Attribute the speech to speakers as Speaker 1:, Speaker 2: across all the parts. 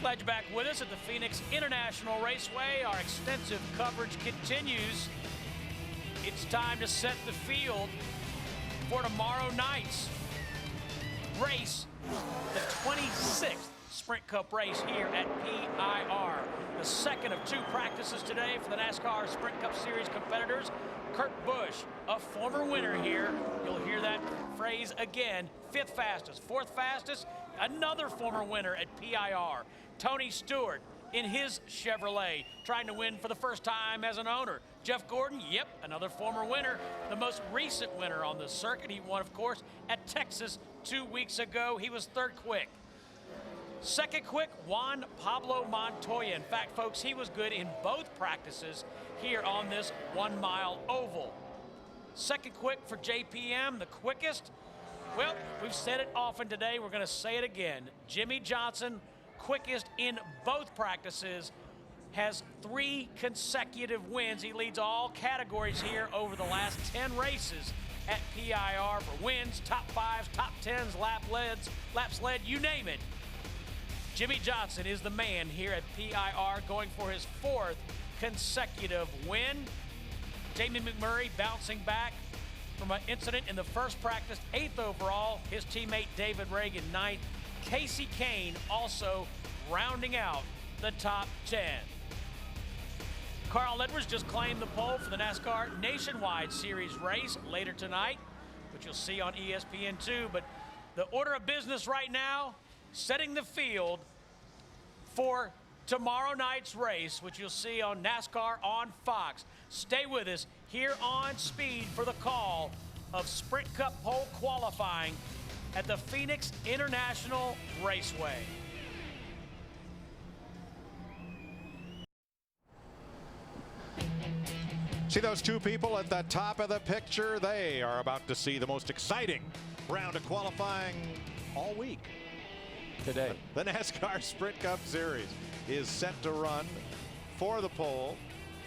Speaker 1: Glad you're back with us at the Phoenix International Raceway. Our extensive coverage continues. It's time to set the field for tomorrow night's race, the 26th Sprint Cup race here at PIR. The second of two practices today for the NASCAR Sprint Cup Series competitors. Kurt Busch, a former winner here. You'll hear that phrase again. Fifth fastest, fourth fastest, another former winner at PIR. Tony Stewart in his Chevrolet, trying to win for the first time as an owner. Jeff Gordon, yep, another former winner, the most recent winner on the circuit. He won, of course, at Texas 2 weeks ago. He was third quick. Second quick, Juan Pablo Montoya. In fact, folks, he was good in both practices here on this 1 mile oval. Second quick for JPM, the quickest. Well, we've said it often today. We're going to say it again. Jimmie Johnson, quickest in both practices, has 3 consecutive wins. He leads all categories here over the last 10 races at PIR for wins, top 5s, top 10s, laps led, you name it. Jimmie Johnson is the man here at PIR, going for his 4th consecutive win. Jamie McMurray bouncing back from an incident in the first practice, 8th overall. His teammate David Reagan 9th. Casey Kane also rounding out the top 10. Carl Edwards just claimed the pole for the NASCAR Nationwide Series race later tonight, which you'll see on ESPN2. But the order of business right now, setting the field for tomorrow night's race, which you'll see on NASCAR on Fox. Stay with us here on Speed for the call of Sprint Cup pole qualifying at the Phoenix International Raceway.
Speaker 2: See those two people at the top of the picture? They are about to see the most exciting round of qualifying all week.
Speaker 3: Today.
Speaker 2: The NASCAR Sprint Cup Series is set to run for the pole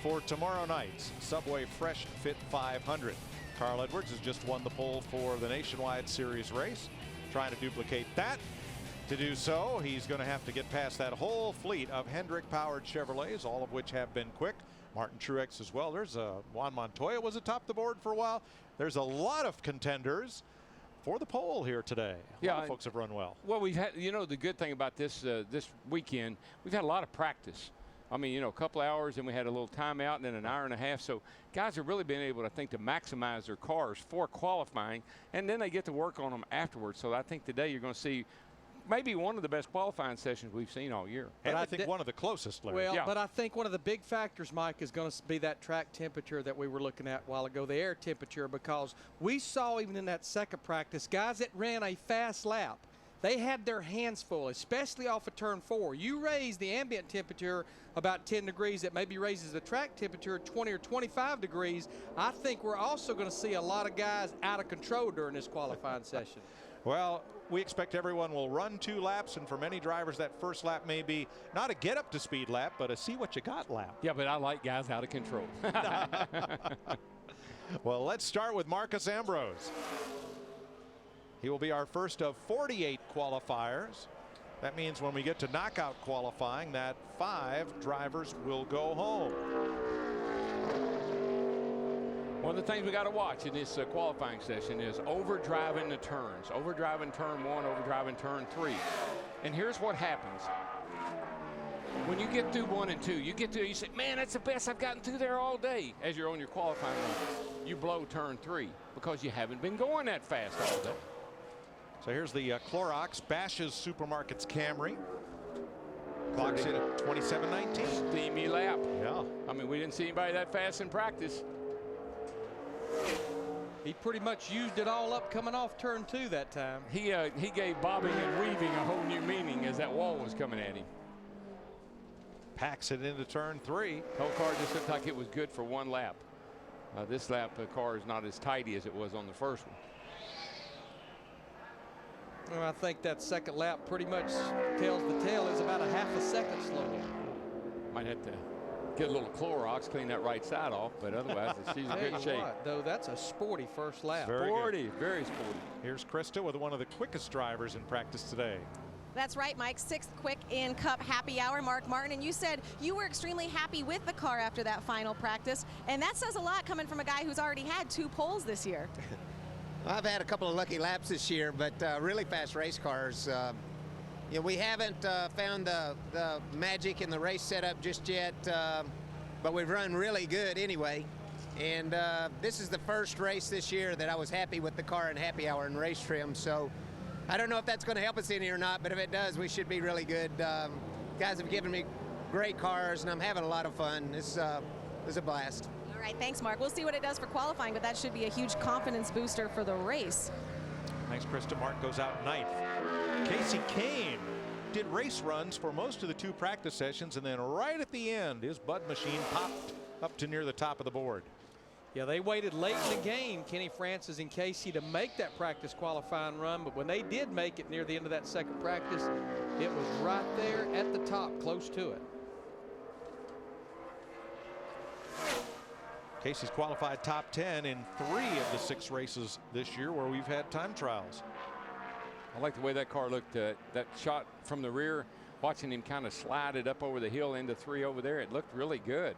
Speaker 2: for tomorrow night's Subway Fresh Fit 500. Carl Edwards has just won the pole for the Nationwide Series race, trying to duplicate that. To do so, he's going to have to get past that whole fleet of Hendrick-powered Chevrolets, all of which have been quick. Martin Truex as well. There's Juan Montoya was atop the board for a while. There's a lot of contenders for the pole here today. A lot of folks have run well.
Speaker 3: Well, we've had, you know, the good thing about this this weekend, we've had a lot of practice. I mean, you know, a couple hours and we had a little timeout and then an hour and a half. So guys have really been able, I think, to maximize their cars for qualifying, and then they get to work on them afterwards. So I think today you're going to see maybe one of the best qualifying sessions we've seen all year.
Speaker 2: And I think one of the closest, Larry.
Speaker 4: Well, but I think one of the big factors, Mike, is going to be that track temperature that we were looking at a while ago, the air temperature, because we saw even in that second practice, guys that ran a fast lap, they had their hands full, especially off of turn 4. You raise the ambient temperature about 10 degrees, that maybe raises the track temperature 20 or 25 degrees. I think we're also going to see a lot of guys out of control during this qualifying session.
Speaker 2: Well, we expect everyone will run 2 laps, and for many drivers that first lap may be not a get up to speed lap, but a see what you got lap.
Speaker 3: Yeah, but I like guys out of control.
Speaker 2: Well, let's start with Marcus Ambrose. He will be our first of 48 qualifiers. That means when we get to knockout qualifying, that 5 drivers will go home.
Speaker 3: One of the things we got to watch in this qualifying session is overdriving the turns. Overdriving turn 1, overdriving turn 3. And here's what happens. When you get through 1 and 2, you get through, you say, man, that's the best I've gotten through there all day. As you're on your qualifying run, you blow turn 3 because you haven't been going that fast all day.
Speaker 2: So here's the Clorox Bash's Supermarkets Camry. Clock's in at 27:19.
Speaker 3: Steamy lap.
Speaker 2: Yeah.
Speaker 3: I mean, we didn't see anybody that fast in practice.
Speaker 4: He pretty much used it all up coming off turn 2 that time.
Speaker 3: He gave bobbing and weaving a whole new meaning as that wall was coming at him.
Speaker 2: Packs it into turn 3.
Speaker 3: Whole car just looked like it was good for 1 lap. This lap, the car is not as tidy as it was on the first one.
Speaker 4: Well, I think that second lap pretty much tells the tale. Is about a half a second slower.
Speaker 3: Might have to get a little Clorox, clean that right side off, but otherwise she's in good shape.
Speaker 4: Though that's a sporty first lap.
Speaker 3: Sporty, very sporty.
Speaker 2: Here's Krista with one of the quickest drivers in practice today.
Speaker 5: That's right, Mike. 6th quick in Cup happy hour. Mark Martin, and you said you were extremely happy with the car after that final practice, and that says a lot coming from a guy who's already had 2 poles this year.
Speaker 6: I've had a couple of lucky laps this year, but really fast race cars. We haven't found the magic in the race setup just yet, but we've run really good anyway. And this is the first race this year that I was happy with the car in happy hour and race trim. So I don't know if that's going to help us any or not, but if it does, we should be really good. Guys have given me great cars, and I'm having a lot of fun. This is a blast.
Speaker 5: All right, thanks, Mark. We'll see what it does for qualifying, but that should be a huge confidence booster for the race.
Speaker 2: Thanks, Krista. Mark goes out 9th. Casey Kane did race runs for most of the 2 practice sessions, and then right at the end, his Bud machine popped up to near the top of the board.
Speaker 4: Yeah, they waited late in the game, Kenny Francis and Casey, to make that practice qualifying run, but when they did make it near the end of that second practice, it was right there at the top, close to it.
Speaker 2: Casey's qualified top 10 in 3 of the 6 races this year where we've had time trials.
Speaker 3: I like the way that car looked. That shot from the rear, watching him kind of slide it up over the hill into 3 over there, it looked really good.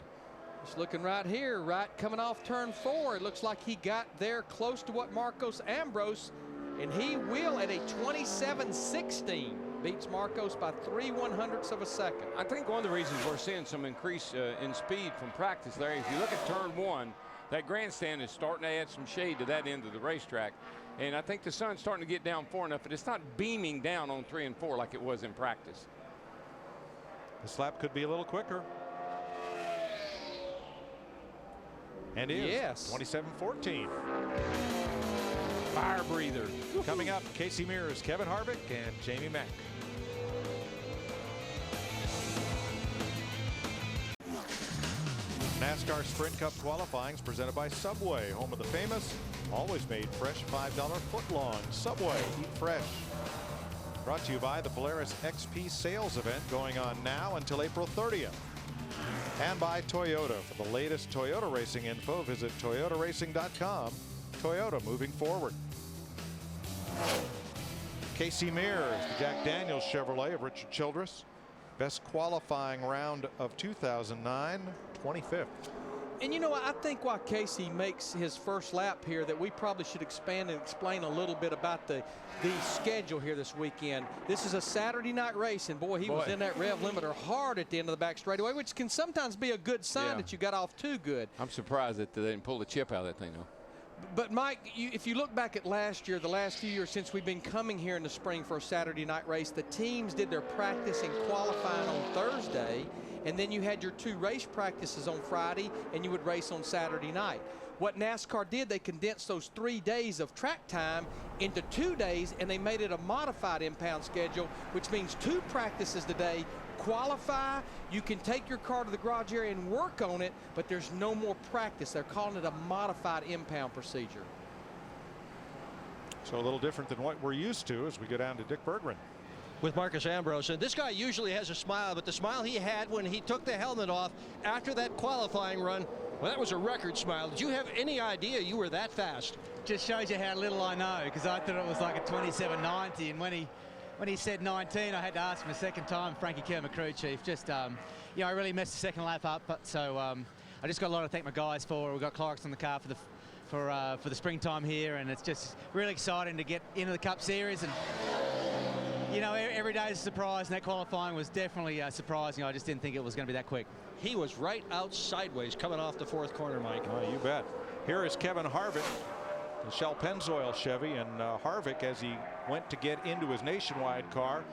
Speaker 4: Just looking right here, right coming off turn 4, it looks like he got there close to what Marcos Ambrose, and he will at a 27.16. Beats Marcos by 3/100ths of a second.
Speaker 3: I think one of the reasons we're seeing some increase in speed from practice there, if you look at turn 1, that grandstand is starting to add some shade to that end of the racetrack. And I think the sun's starting to get down far enough, but it's not beaming down on 3 and 4 like it was in practice.
Speaker 2: This lap could be a little quicker. And is.
Speaker 4: Yes.
Speaker 2: 27.14.
Speaker 3: Fire breather.
Speaker 2: Coming up, Casey Mears, Kevin Harvick, and Jamie Mack. NASCAR Sprint Cup qualifying is presented by Subway, home of the famous, always made fresh $5 footlong. Subway, eat fresh. Brought to you by the Polaris XP sales event going on now until April 30th. And by Toyota. For the latest Toyota racing info, visit toyotaracing.com. Toyota, moving forward. Casey Mears, the Jack Daniels Chevrolet of Richard Childress. Best qualifying round of 2009, 25th.
Speaker 4: And you know, I think why Casey makes his first lap here, that we probably should expand and explain a little bit about the schedule here this weekend. This is a Saturday night race, and boy, he was in that rev limiter hard at the end of the back straightaway, which can sometimes be a good sign that you got off too good.
Speaker 3: I'm surprised that they didn't pull the chip out of that thing, though.
Speaker 4: But Mike, if you look back at last year, the last few years since we've been coming here in the spring for a Saturday night race, the teams did their practice and qualifying on Thursday, and then you had your 2 race practices on Friday, and you would race on Saturday night. What NASCAR did, they condensed those 3 days of track time into 2 days, and they made it a modified impound schedule, which means 2 practices today. Qualify, you can take your car to the garage area and work on it, but there's no more practice. They're calling it a modified impound procedure.
Speaker 2: So a little different than what we're used to as we go down to Dick Berggren.
Speaker 7: With Marcos Ambrose, and this guy usually has a smile, but the smile he had when he took the helmet off after that qualifying run, well, that was a record smile. Did you have any idea you were that fast?
Speaker 8: Just shows you how little I know, because I thought it was like a 27.90, and when he said 19, I had to ask him a second time. Frankie Kerr, my crew chief, just you know, I really messed the second lap up, but so I just got a lot to thank my guys for. We've got Clarkson in the car for the springtime here, and it's just really exciting to get into the Cup Series. And you know, every day is a surprise, and that qualifying was definitely surprising. I just didn't think it was going to be that quick.
Speaker 7: He was right out sideways coming off the 4th corner, Mike.
Speaker 2: Oh, you bet. Here is Kevin Harvick, the Shell Pennzoil Chevy, and Harvick, as he went to get into his Nationwide car,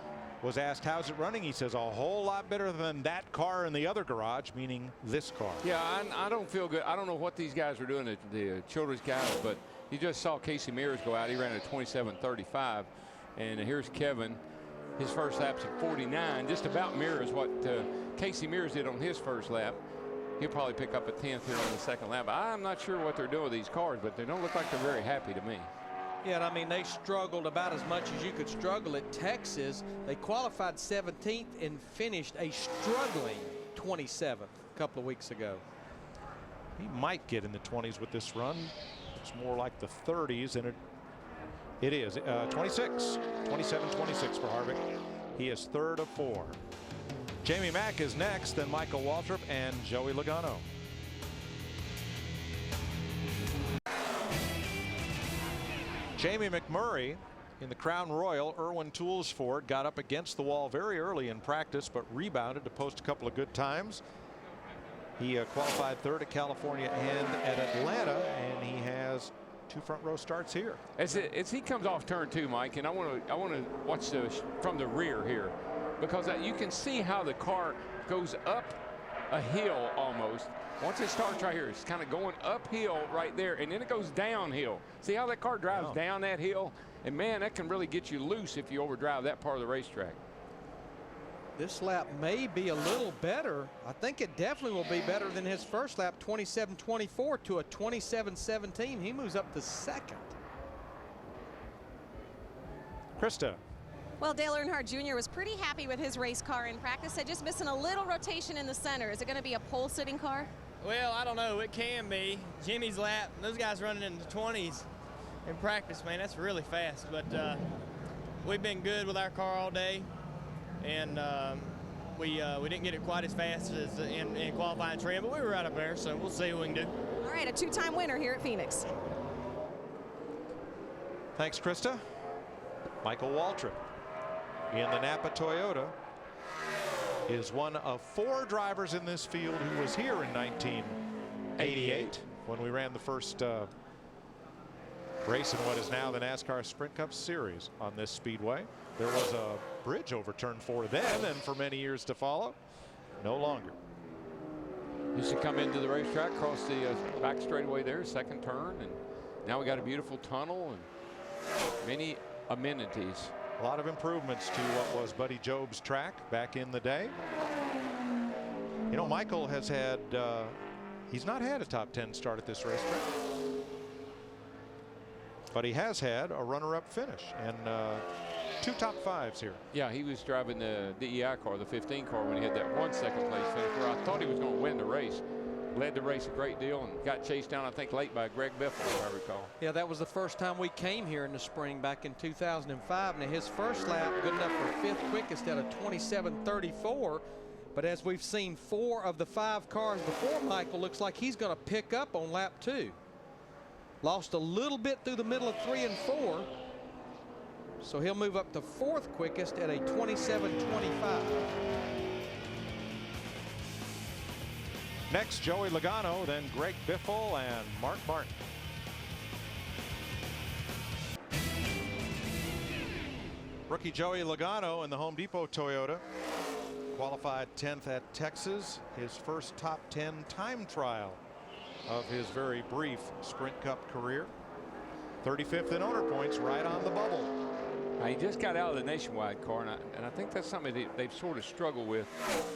Speaker 2: was asked, how's it running? He says, a whole lot better than that car in the other garage, meaning this car.
Speaker 3: Yeah, I don't feel good. I don't know what these guys are doing, the Childress guys, but you just saw Casey Mears go out. He ran a 27.35, and here's Kevin. His first lap's at 49, just about mirrors what Casey Mears did on his first lap. He'll probably pick up a 10th here on the second lap. I'm not sure what they're doing with these cars, but they don't look like they're very happy to me.
Speaker 4: Yeah, and I mean, they struggled about as much as you could struggle at Texas. They qualified 17th and finished a struggling 27th a couple of weeks ago.
Speaker 2: He might get in the 20s with this run. It's more like the 30s, and it is 26, 27-26 for Harvick. He is third of 4. Jamie Mack is next, then Michael Waltrip and Joey Logano. Jamie McMurray in the Crown Royal, Irwin Tools Ford, got up against the wall very early in practice, but rebounded to post a couple of good times. He qualified third at California and at Atlanta, and he has 2 front row starts here.
Speaker 3: As he comes off turn 2, Mike, and I want to watch from the rear here, because you can see how the car goes up a hill almost. Once it starts right here, it's kind of going uphill right there, and then it goes downhill. See how that car drives down that hill? And man, that can really get you loose if you overdrive that part of the racetrack.
Speaker 4: This lap may be a little better. I think it definitely will be better than his first lap, 27-24 to a 27-17. He moves up to second.
Speaker 2: Krista.
Speaker 5: Well, Dale Earnhardt Jr. was pretty happy with his race car in practice. Said just missing a little rotation in the center. Is it going to be a pole sitting car?
Speaker 9: Well, I don't know. It can be. Jimmy's lap, those guys running in the 20s in practice, man, that's really fast. But we've been good with our car all day, and we didn't get it quite as fast as in qualifying trim, but we were right up there, so we'll see what we can do.
Speaker 5: All right, a 2-time winner here at Phoenix.
Speaker 2: Thanks, Krista. Michael Waltrip in the Napa Toyota is one of 4 drivers in this field who was here in 1988 when we ran the first race in what is now the NASCAR Sprint Cup Series on this speedway. There was a bridge overturned for then, and for many years to follow. No longer.
Speaker 3: Used to come into the racetrack, cross the back straightaway there, second turn, and now we got a beautiful tunnel and many amenities.
Speaker 2: A lot of improvements to what was Buddy Job's track back in the day. You know, Michael has had, he's not had a top 10 start at this racetrack, but he has had a runner-up finish and 2 top 5s here.
Speaker 3: Yeah, he was driving the DEI car, the 15 car, when he had that 1 second place finish where I thought he was going to win the race. Led the race a great deal and got chased down, I think, late by Greg Biffle, if I recall.
Speaker 4: Yeah, that was the first time we came here in the spring back in 2005. Now, his first lap, good enough for 5th quickest at a 27:34. But as we've seen 4 of the 5 cars before Michael, looks like he's going to pick up on lap 2. Lost a little bit through the middle of 3 and 4. So he'll move up to 4th quickest at a 27:25.
Speaker 2: Next, Joey Logano, then Greg Biffle and Mark Martin. Rookie Joey Logano in the Home Depot Toyota qualified 10th at Texas, his first top 10 time trial of his very brief Sprint Cup career. 35th in owner points, right on the bubble.
Speaker 3: He just got out of the Nationwide car, and I think that's something that they've sort of struggled with.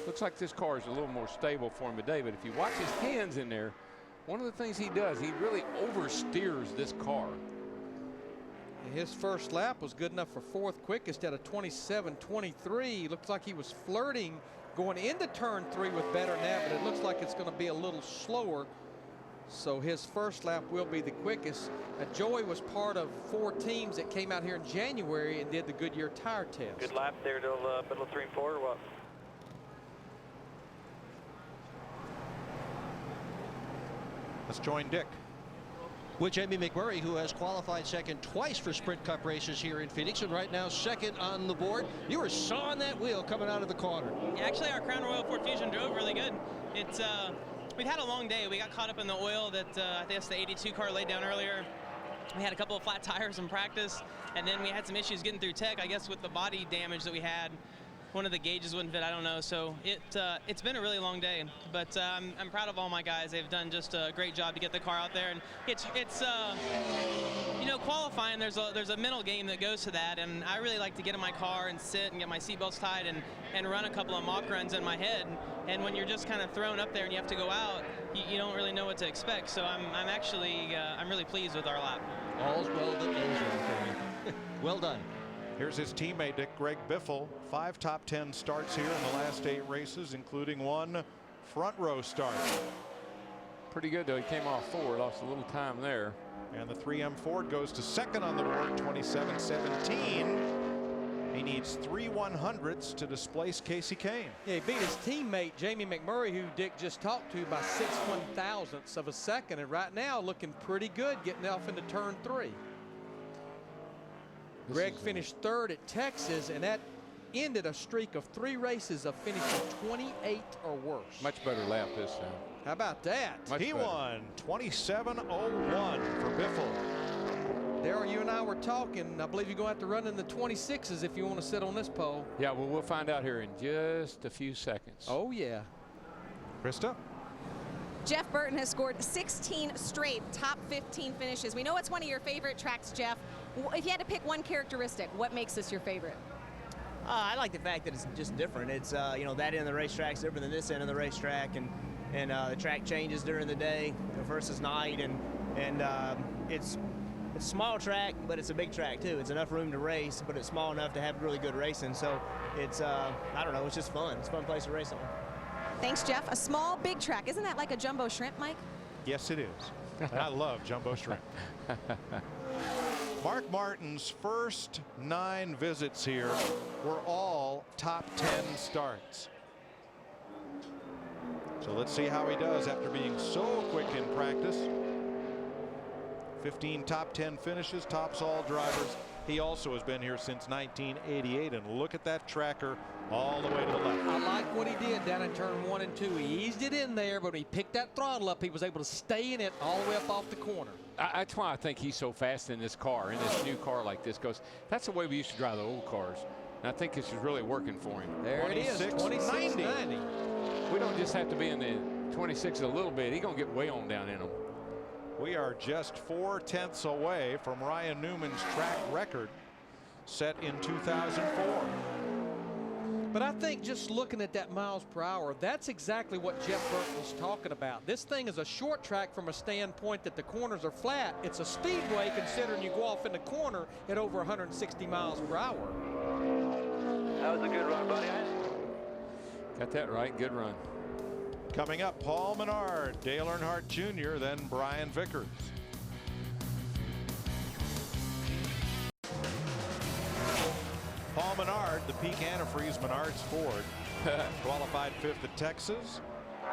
Speaker 3: Looks like this car is a little more stable for him today, but if you watch his hands in there, one of the things he does, he really oversteers this car.
Speaker 4: His first lap was good enough for 4th quickest at a 27:23. Looks like he was flirting going into turn 3 with better than that, but it looks like it's going to be a little slower. So his first lap will be the quickest. Joey was part of 4 teams that came out here in January and did the Goodyear tire test.
Speaker 10: Good lap there till middle of 3 and 4 or what?
Speaker 2: Let's join Dick.
Speaker 7: With Jamie McMurray, who has qualified second twice for Sprint Cup races here in Phoenix, and right now second on the board. You were sawing that wheel coming out of the corner.
Speaker 11: Yeah, actually, our Crown Royal Ford Fusion drove really good. It's we've had a long day. We got caught up in the oil that I think the 82 car laid down earlier. We had a couple of flat tires in practice, and then we had some issues getting through tech, I guess, with the body damage that we had. One of the gauges wouldn't fit, I don't know. So it's been a really long day, but I'm proud of all my guys. They've done just a great job to get the car out there, and it's you know, qualifying. There's a mental game that goes to that, and I really like to get in my car and sit and get my seatbelts tied and run a couple of mock runs in my head. And when you're just kind of thrown up there and you have to go out, you don't really know what to expect. So I'm actually I'm really pleased with our lap.
Speaker 7: All's well that ends well. Well done.
Speaker 2: Here's his teammate, Greg Biffle. 5 top 10 starts here in the last 8 races, including 1 front row start.
Speaker 3: Pretty good, though. He came off 4, lost a little time there.
Speaker 2: And the 3M Ford goes to second on the board, 27-17. He needs 3 100ths to displace Casey Kane.
Speaker 4: Yeah, he beat his teammate Jamie McMurray, who Dick just talked to, by 6 1,000ths of a second, and right now looking pretty good getting off into turn 3. Greg finished 3rd at Texas, and that ended a streak of 3 races of finishing 28 or worse.
Speaker 3: Much better lap this time.
Speaker 4: How about that?
Speaker 2: He won 27:01 for Biffle.
Speaker 4: Daryl, you and I were talking. I believe you're going to have to run in the 26s if you want to sit on this pole.
Speaker 3: Yeah, well, we'll find out here in just a few seconds.
Speaker 4: Oh, yeah.
Speaker 2: Krista?
Speaker 5: Jeff Burton has scored 16 straight top 15 finishes. We know it's one of your favorite tracks, Jeff. If you had to pick one characteristic, what makes this your favorite?
Speaker 9: I like the fact that it's just different. It's, you know, that end of the racetrack's different than this end of the racetrack, and the track changes during the day versus night, and it's a small track, but it's a big track too. It's enough room to race, but it's small enough to have really good racing. So it's, I don't know, it's just fun. It's a fun place to race on.
Speaker 5: Thanks, Jeff. A small, big track. Isn't that like a jumbo shrimp, Mike?
Speaker 2: Yes, it is. And I love jumbo shrimp. Mark Martin's first 9 visits here were all top 10 starts. So let's see how he does after being so quick in practice. 15 top 10 finishes, tops all drivers. He also has been here since 1988, and look at that tracker all the way to the left.
Speaker 4: I like what he did down in turn 1 and 2. He eased it in there, but when he picked that throttle up, he was able to stay in it all the way up off the corner.
Speaker 3: That's why I think he's so fast in this car, in this new car like this, because that's the way we used to drive the old cars. And I think this is really working for him.
Speaker 4: There it is, 26.90.
Speaker 3: We don't just have to be in the 26 a little bit. He's going to get way on down in them.
Speaker 2: We are just 4/10ths away from Ryan Newman's track record set in 2004.
Speaker 4: But I think just looking at that miles per hour, that's exactly what Jeff Burton was talking about. This thing is a short track from a standpoint that the corners are flat. It's a speedway considering you go off in the corner at over 160 miles per hour.
Speaker 10: That was a good run, buddy.
Speaker 3: Got that right. Good run.
Speaker 2: Coming up, Paul Menard, Dale Earnhardt Jr., then Brian Vickers. Paul Menard, the peak antifreeze Menards Ford, qualified 5th at Texas.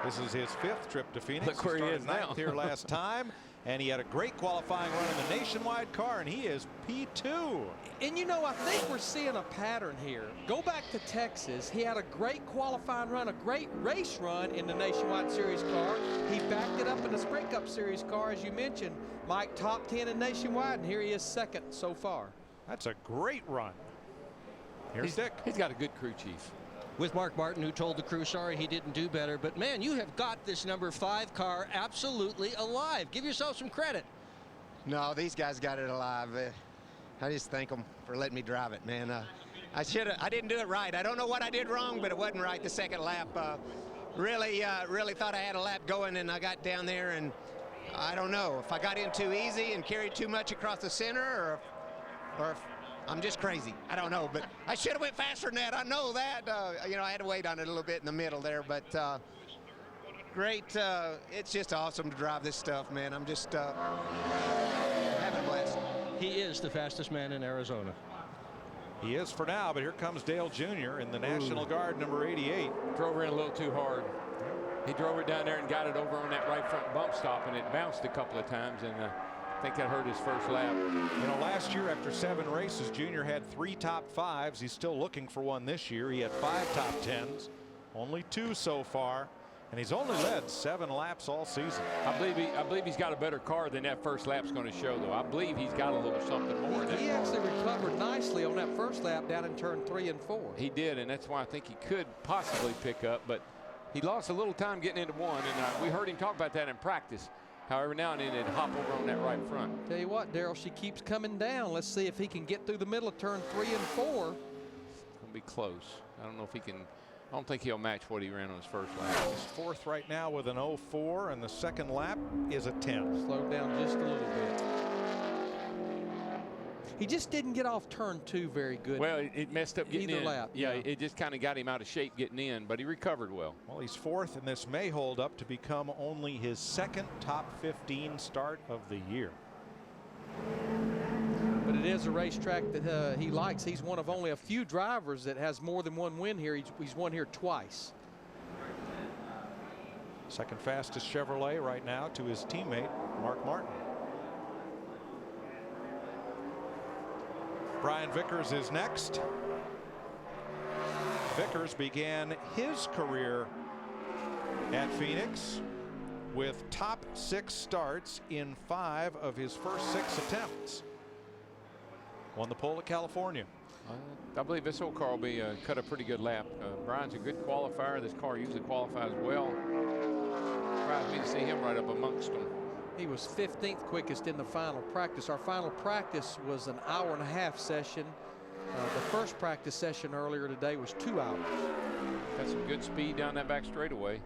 Speaker 2: This is his 5th trip to Phoenix.
Speaker 3: Look where he is now.
Speaker 2: 9th here last time, and he had a great qualifying run in the Nationwide car, and he is P2.
Speaker 4: And you know, I think we're seeing a pattern here. Go back to Texas. He had a great qualifying run, a great race run in the Nationwide Series car. He backed it up in the Sprint Cup Series car, as you mentioned. Mike, top 10 in Nationwide, and here he is 2nd so far.
Speaker 2: That's a great run. Here's Dick.
Speaker 3: He's got a good crew chief.
Speaker 7: With Mark Martin, who told the crew sorry he didn't do better. But man, you have got this number 5 car absolutely alive. Give yourself some credit.
Speaker 6: No, these guys got it alive. I just thank them for letting me drive it, man. I didn't do it right. I don't know what I did wrong, but it wasn't right the second lap. Really thought I had a lap going, and I got down there, and I don't know if I got in too easy and carried too much across the center, or if I'm just crazy. I don't know, but I should have went faster than that. I know that. You know, I had to wait on it a little bit in the middle there, but great. It's just awesome to drive this stuff, man. I'm just having a blast.
Speaker 7: He is the fastest man in Arizona.
Speaker 2: He is for now, but here comes Dale Jr. in the National Guard, number 88.
Speaker 3: Drove her in a little too hard. He drove it down there and got it over on that right front bump stop, and it bounced a couple of times, and I think that hurt his first lap.
Speaker 2: You know, last year after 7 races, Junior had 3 top 5s. He's still looking for one this year. He had 5 top 10s, only 2 so far, and he's only led 7 laps all season.
Speaker 3: I believe he's got a better car than that first lap's going to show, though. I believe he's got a little something more.
Speaker 4: He actually recovered nicely on that first lap down in turn 3 and 4.
Speaker 3: He did, and that's why I think he could possibly pick up, but he lost a little time getting into 1, and we heard him talk about that in practice. However, now and then it'd hop over on that right front.
Speaker 4: Tell you what, Daryl, she keeps coming down. Let's see if he can get through the middle of turn 3 and 4.
Speaker 3: It'll be close. I don't know if he can. I don't think he'll match what he ran on his first lap.
Speaker 2: He's 4th right now with an 04, and the second lap is a 10.
Speaker 4: Slowed down just a little bit. He just didn't get off turn 2 very good.
Speaker 3: Well, it messed up getting
Speaker 4: either
Speaker 3: in.
Speaker 4: lap.
Speaker 3: Yeah, it just kind of got him out of shape getting in, but he recovered well.
Speaker 2: Well, he's 4th, and this may hold up to become only his 2nd top 15 start of the year.
Speaker 4: But it is a racetrack that he likes. He's one of only a few drivers that has more than one win here. He's won here twice.
Speaker 2: Second fastest Chevrolet right now to his teammate, Mark Martin. Brian Vickers is next. Vickers began his career at Phoenix with top 6 starts in 5 of his first 6 attempts. Won the pole at California.
Speaker 3: I believe this old car will be cut a pretty good lap. Brian's a good qualifier. This car usually qualifies well. Surprised me to see him right up amongst them.
Speaker 4: He was 15th quickest in the final practice. Our final practice was an hour-and-a-half session. The first practice session earlier today was 2 hours.
Speaker 3: Got some good speed down that back straightaway.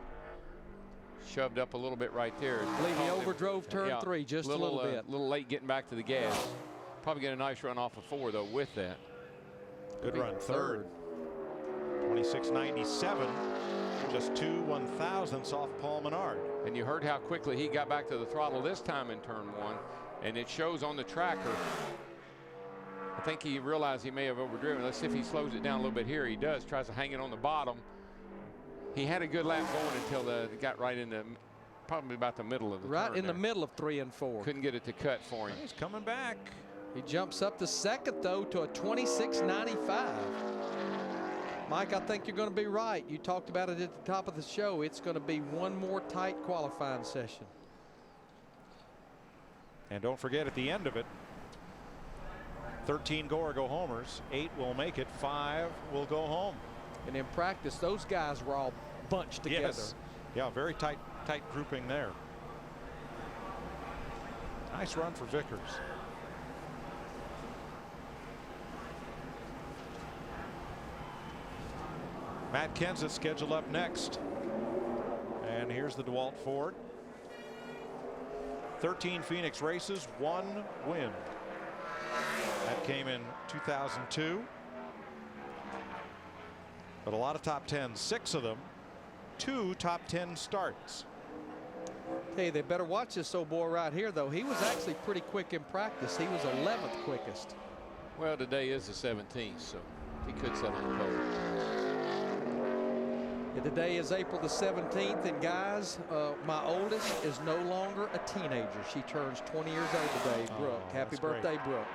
Speaker 3: Shoved up a little bit right there.
Speaker 4: I believe he overdrove turn 3 just a little bit.
Speaker 3: A little late getting back to the gas. Probably get a nice run off of 4 though with that.
Speaker 2: Good run, third. 26.97, just 2 1/1000ths off Paul Menard.
Speaker 3: And you heard how quickly he got back to the throttle this time in turn 1, and it shows on the tracker. I think he realized he may have overdriven. Let's see if he slows it down a little bit here. He does, tries to hang it on the bottom. He had a good lap going until it got right in the, probably about the middle of the
Speaker 4: right
Speaker 3: turn
Speaker 4: in
Speaker 3: there.
Speaker 4: the middle of 3 and 4.
Speaker 3: Couldn't get it to cut for him.
Speaker 2: He's coming back.
Speaker 4: He jumps up to second, though, to a 26.95. Mike, I think you're going to be right. You talked about it at the top of the show. It's going to be one more tight qualifying session.
Speaker 2: And don't forget, at the end of it, 13 go or go homers, 8 will make it, 5 will go home.
Speaker 4: And in practice, those guys were all bunched together.
Speaker 2: Yes. Yeah, very tight grouping there. Nice run for Vickers. Matt Kenseth scheduled up next. And here's the DeWalt Ford. 13 Phoenix races, 1 win. That came in 2002. But a lot of top 10s, 6 of them, 2 top 10 starts.
Speaker 4: Hey, they better watch this old boy right here, though. He was actually pretty quick in practice. He was 11th quickest.
Speaker 3: Well, today is the 17th, so he could settle on the pole.
Speaker 4: And today is April the 17th, and guys, my oldest is no longer a teenager. She turns 20 years old today, Brooke. Happy birthday,
Speaker 2: great.
Speaker 4: Brooke.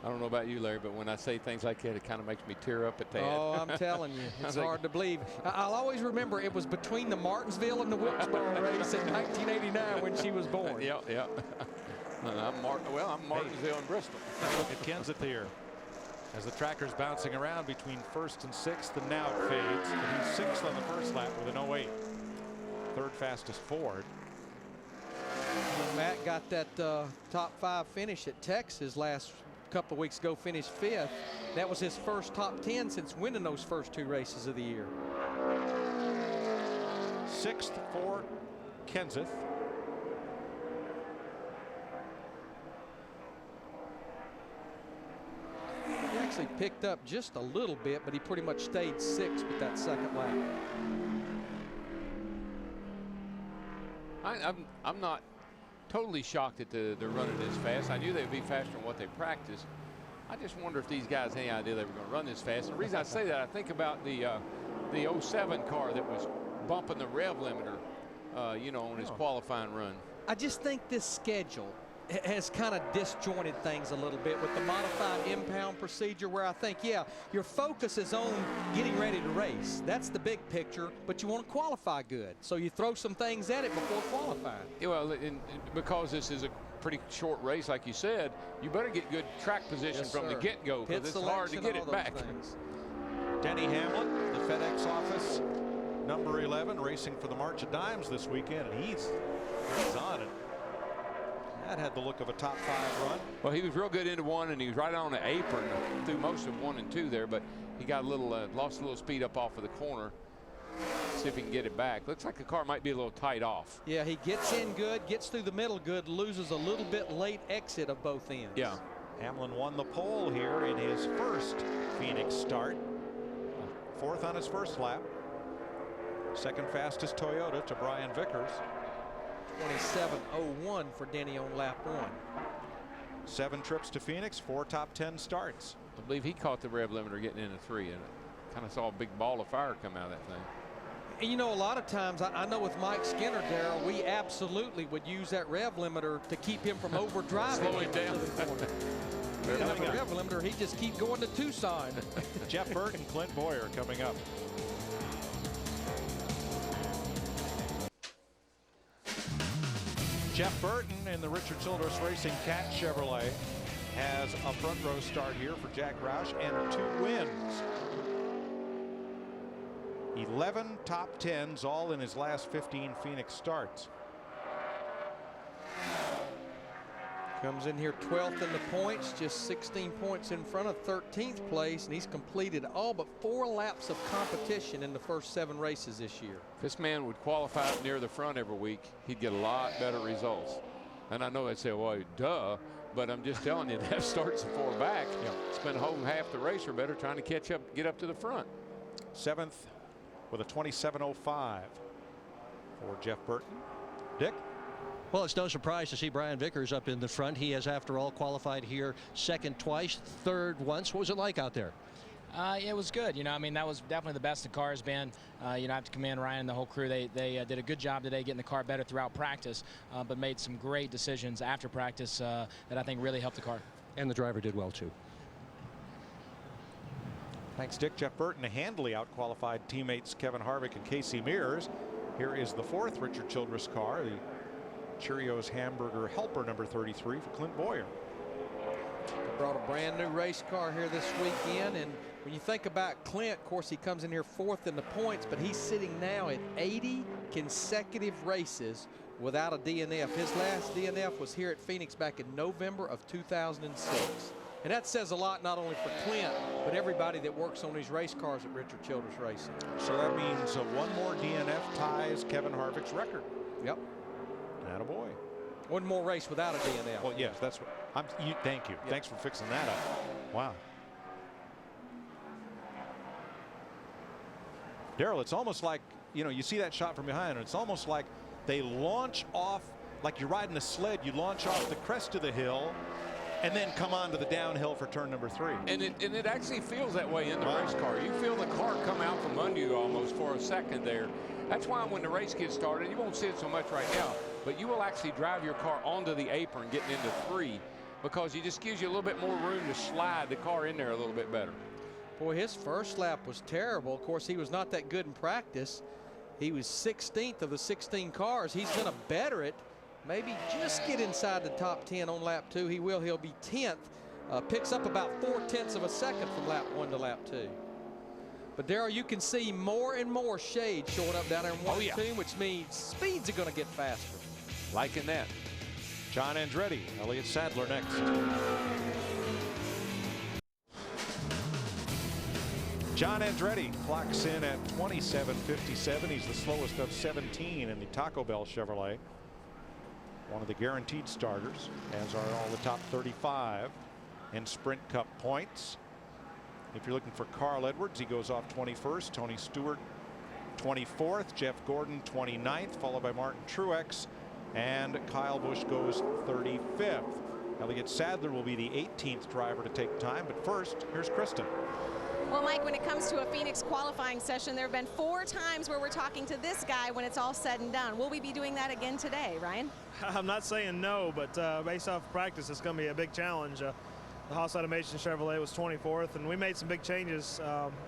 Speaker 3: I don't know about you, Larry, but when I say things like that, it kind of makes me tear up a tad.
Speaker 4: Oh, I'm telling you, it's hard to believe. I'll always remember it was between the Martinsville and the Wilkesboro race in 1989 when she was born.
Speaker 3: Yeah. I'm Martinsville and Bristol.
Speaker 2: Look at Kenseth here. As the tracker's bouncing around between 1st and 6th, and now it fades. And he's 6th on the first lap with an 08. 3rd fastest Ford.
Speaker 4: Matt got that top 5 finish at Texas last couple of weeks ago, finished 5th. That was his first top 10 since winning those first 2 races of the year.
Speaker 2: 6th for Kenseth.
Speaker 4: He actually picked up just a little bit, but he pretty much stayed 6th with that second lap.
Speaker 3: I'm not totally shocked that they're running this fast. I knew they'd be faster than what they practiced. I just wonder if these guys had any idea they were going to run this fast. And the reason I say that, I think about the 07 car that was bumping the rev limiter, on his qualifying run.
Speaker 4: I just think this schedule has kind of disjointed things a little bit with the modified impound procedure, where I think, yeah, your focus is on getting ready to race. That's the big picture, but you want to qualify good. So you throw some things at it before qualifying.
Speaker 3: Yeah, well, because this is a pretty short race, like you said, you better get good track position from the get-go, because it's hard to get it back.
Speaker 2: Denny Hamlin, the FedEx office, number 11, racing for the March of Dimes this weekend, and he's on it. That had the look of a top 5 run.
Speaker 3: Well, he was real good into 1, and he was right on the apron through most of 1 and 2 there, but he got a little lost a little speed up off of the corner. See if he can get it back. Looks like the car might be a little tight off.
Speaker 4: Yeah, he gets in good, gets through the middle good, loses a little bit late exit of both ends.
Speaker 3: Yeah.
Speaker 2: Hamlin won the pole here in his first Phoenix start. 4th on his first lap. Second fastest Toyota to Brian Vickers.
Speaker 4: 27.01 for Denny on lap 1.
Speaker 2: 7 trips to Phoenix, 4 top 10 starts.
Speaker 3: I believe he caught the rev limiter getting into 3, and kind of saw a big ball of fire come out of that thing.
Speaker 4: And you know, a lot of times, I know with Mike Skinner, Darrell, we absolutely would use that rev limiter to keep him from overdriving.
Speaker 3: Slow him down.
Speaker 4: He didn't have a rev limiter, he just keep going to Tucson.
Speaker 2: Jeff Burton, Clint Boyer coming up. Jeff Burton in the Richard Childress Racing Cat Chevrolet has a front row start here for Jack Roush and 2 wins. 11 top 10s, all in his last 15 Phoenix starts.
Speaker 4: Comes in here 12th in the points, just 16 points in front of 13th place, and he's completed all but 4 laps of competition in the first 7 races this year.
Speaker 3: If this man would qualify up near the front every week, he'd get a lot better results. And I know I'd say, well, duh, but I'm just telling you, that starts the 4 back.
Speaker 2: Yeah.
Speaker 3: Spend home half the race or better trying to catch up, get up to the front.
Speaker 2: 7th with a 27.05 for Jeff Burton. Dick?
Speaker 7: Well, it's no surprise to see Brian Vickers up in the front. He has, after all, qualified here second twice, third once. What was it like out there?
Speaker 12: It was good. You know, I mean, that was definitely the best the car has been. You know, I have to commend Ryan and the whole crew. They did a good job today getting the car better throughout practice, but made some great decisions after practice that I think really helped the car.
Speaker 7: And the driver did well, too.
Speaker 2: Thanks, Dick. Jeff Burton handily outqualified teammates Kevin Harvick and Casey Mears. Here is the 4th Richard Childress car, the Cheerios Hamburger Helper number 33 for Clint Boyer.
Speaker 4: Brought a brand new race car here this weekend, and when you think about Clint, of course, he comes in here 4th in the points, but he's sitting now at 80 consecutive races without a DNF. His last DNF was here at Phoenix back in November of 2006. And that says a lot, not only for Clint, but everybody that works on these race cars at Richard Childress Racing.
Speaker 2: So that means 1 more DNF ties Kevin Harvick's record.
Speaker 4: Yep.
Speaker 2: Attaboy.
Speaker 4: 1 more race without a DNF.
Speaker 2: Well, yes, that's what thank you. Yep. Thanks for fixing that up. Wow. Darrell, it's almost like, you know, you see that shot from behind, and it's almost like they launch off, like you're riding a sled, you launch off the crest of the hill and then come on to the downhill for turn number 3.
Speaker 3: And it actually feels that way in the race car. You feel the car come out from under you almost for a second there. That's why when the race gets started, you won't see it so much right now, but you will actually drive your car onto the apron getting into 3, because it just gives you a little bit more room to slide the car in there a little bit better.
Speaker 4: Boy, his first lap was terrible. Of course, he was not that good in practice. He was 16th of the 16 cars. He's going to better it. Maybe just get inside the top 10 on lap 2. He will. He'll be 10th. Picks up about 0.4 of a second from lap 1 to lap 2. But Darrell, you can see more and more shade showing up down there in 1 and 2, which means speeds are going to get faster.
Speaker 2: Liking that. John Andretti, Elliott Sadler next. John Andretti clocks in at 27.57. He's the slowest of 17 in the Taco Bell Chevrolet. One of the guaranteed starters, as are all the top 35 in Sprint Cup points. If you're looking for Carl Edwards, he goes off 21st. Tony Stewart 24th. Jeff Gordon 29th, followed by Martin Truex. And Kyle Busch goes 35th. Elliott Sadler will be the 18th driver to take time. But first, here's Kristen.
Speaker 5: Well, Mike, when it comes to a Phoenix qualifying session, there have been 4 times where we're talking to this guy when it's all said and done. Will we be doing that again today, Ryan?
Speaker 13: I'm not saying no, but based off practice, it's going to be a big challenge. The Haas Automation Chevrolet was 24th, and we made some big changes.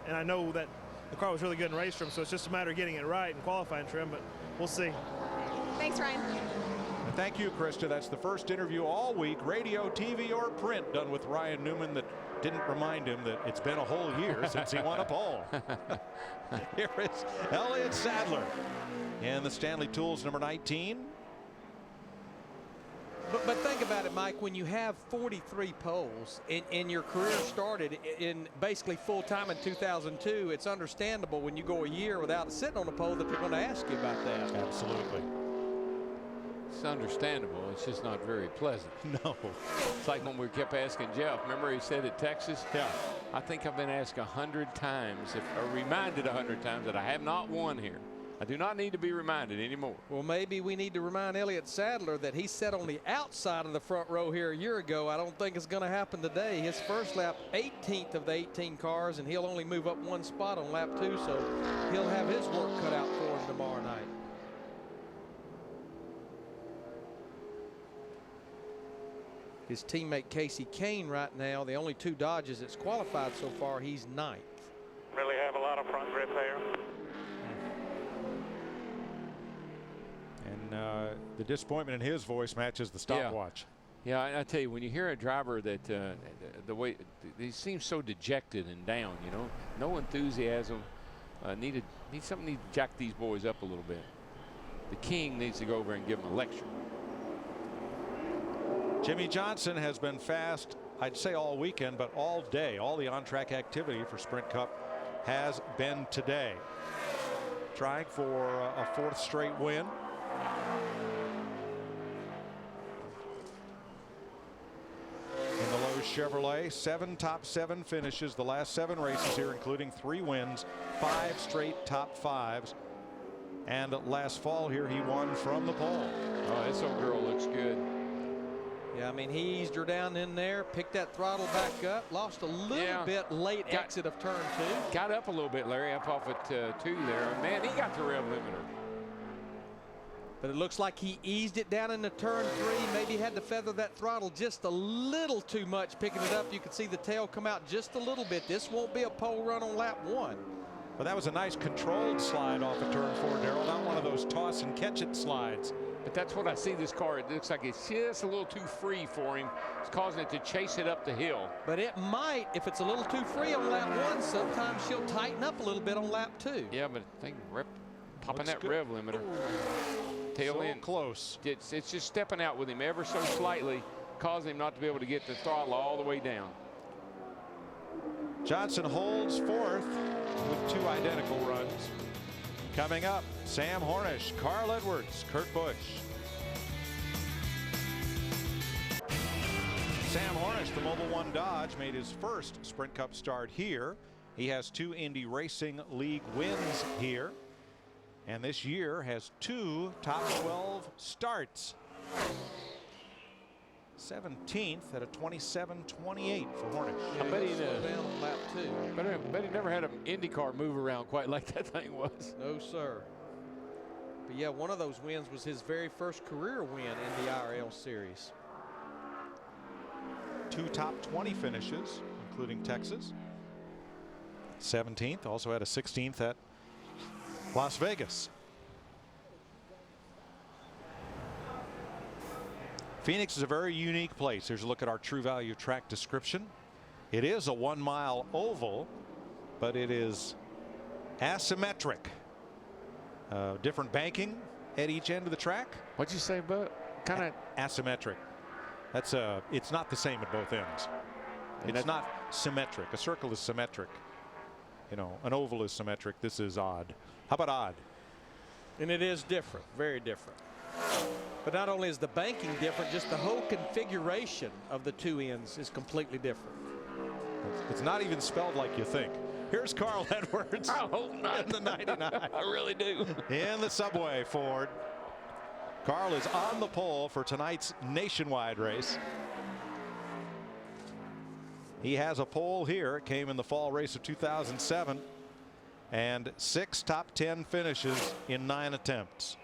Speaker 13: And I know that the car was really good in race trim, so it's just a matter of getting it right in qualifying trim, but we'll see.
Speaker 5: Thanks, Ryan.
Speaker 2: And thank you, Krista. That's the first interview all week, radio, TV, or print, done with Ryan Newman that didn't remind him that it's been a whole year since he won a pole. Here is Elliott Sadler in the Stanley Tools number 19.
Speaker 4: But think about it, Mike, when you have 43 poles and your career started in basically full time in 2002, it's understandable when you go a year without sitting on a pole that they're going to ask you about that.
Speaker 2: Absolutely.
Speaker 3: It's understandable. It's just not very pleasant.
Speaker 2: No.
Speaker 3: It's like when we kept asking Jeff. Remember he said at Texas?
Speaker 2: Yeah.
Speaker 3: I think I've been asked 100 times, or reminded 100 times, that I have not won here. I do not need to be reminded anymore.
Speaker 4: Well, maybe we need to remind Elliott Sadler that he sat on the outside of the front row here a year ago. I don't think it's going to happen today. His first lap, 18th of the 18 cars, and he'll only move up 1 spot on lap 2, so he'll have his work cut out for him tomorrow night. His teammate Casey Kane right now, the only 2 Dodges that's qualified so far, he's 9th.
Speaker 10: Really have a lot of front grip there.
Speaker 2: And the disappointment in his voice matches the stopwatch.
Speaker 3: Yeah, I tell you, when you hear a driver that the way he seems so dejected and down, you know, no enthusiasm, need something to jack these boys up a little bit. The king needs to go over and give him a lecture.
Speaker 2: Jimmy Johnson has been fast, I'd say all weekend, but all day. All the on-track activity for Sprint Cup has been today. Trying for a 4th straight win. In the Lowe's Chevrolet, 7 top 7 finishes the last 7 races here, including 3 wins, 5 straight top 5s. And last fall here, he won from the pole.
Speaker 3: Oh, this old girl looks good.
Speaker 4: Yeah, I mean, he eased her down in there, picked that throttle back up, lost a little bit late exit of turn 2.
Speaker 3: Got up a little bit, Larry, up off at 2 there. Man, he got the rev limiter.
Speaker 4: But it looks like he eased it down into turn 3. Maybe had to feather that throttle just a little too much, picking it up. You can see the tail come out just a little bit. This won't be a pole run on lap 1.
Speaker 2: But that was a nice controlled slide off of turn 4, Darrell. Not one of those toss and catch it slides.
Speaker 3: But that's what I see this car. It looks like it's just a little too free for him. It's causing it to chase it up the hill.
Speaker 4: But it might, if it's a little too free on lap 1, sometimes she'll tighten up a little bit on lap 2.
Speaker 3: Yeah, but I think popping that
Speaker 2: good.
Speaker 3: rev limiter. Tail
Speaker 2: so
Speaker 3: end.
Speaker 2: Close.
Speaker 3: It's just stepping out with him ever so slightly, causing him not to be able to get the throttle all the way down.
Speaker 2: Johnson holds 4th with 2 identical runs. Coming up, Sam Hornish, Carl Edwards, Kurt Busch. Sam Hornish, the Mobil 1 Dodge, made his first Sprint Cup start here. He has 2 Indy Racing League wins here. And this year has 2 top 12 starts. 17th at a 27-28 for Hornish.
Speaker 3: I bet he
Speaker 4: down on lap 2.
Speaker 3: Bet he never had an IndyCar move around quite like that thing was.
Speaker 4: No, sir. But yeah, one of those wins was his very first career win in the IRL series.
Speaker 2: 2 top 20 finishes, including Texas. 17th, also had a 16th at Las Vegas. Phoenix is a very unique place. Here's a look at our true value track description. It is a 1-mile oval, but it is asymmetric. Different banking at each end of the track.
Speaker 3: What'd you say, Bud? Kind of
Speaker 2: asymmetric. That's it's not the same at both ends. It's not symmetric. A circle is symmetric. You know, an oval is symmetric. This is odd. How about odd?
Speaker 4: And it is different, very different. But not only is the banking different, just the whole configuration of the 2 ends is completely different.
Speaker 2: It's not even spelled like you think. Here's Carl Edwards.
Speaker 3: I hope not.
Speaker 2: In the 99.
Speaker 3: I really do.
Speaker 2: In the Subway Ford. Carl is on the pole for tonight's nationwide race. He has a pole here. It came in the fall race of 2007. And 6 top 10 finishes in 9 attempts.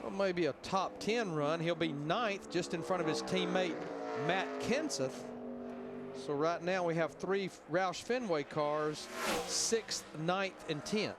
Speaker 4: Well, maybe a top 10 run. He'll be 9th, just in front of his teammate Matt Kenseth. So right now we have 3 Roush Fenway cars, 6th, 9th, and 10th.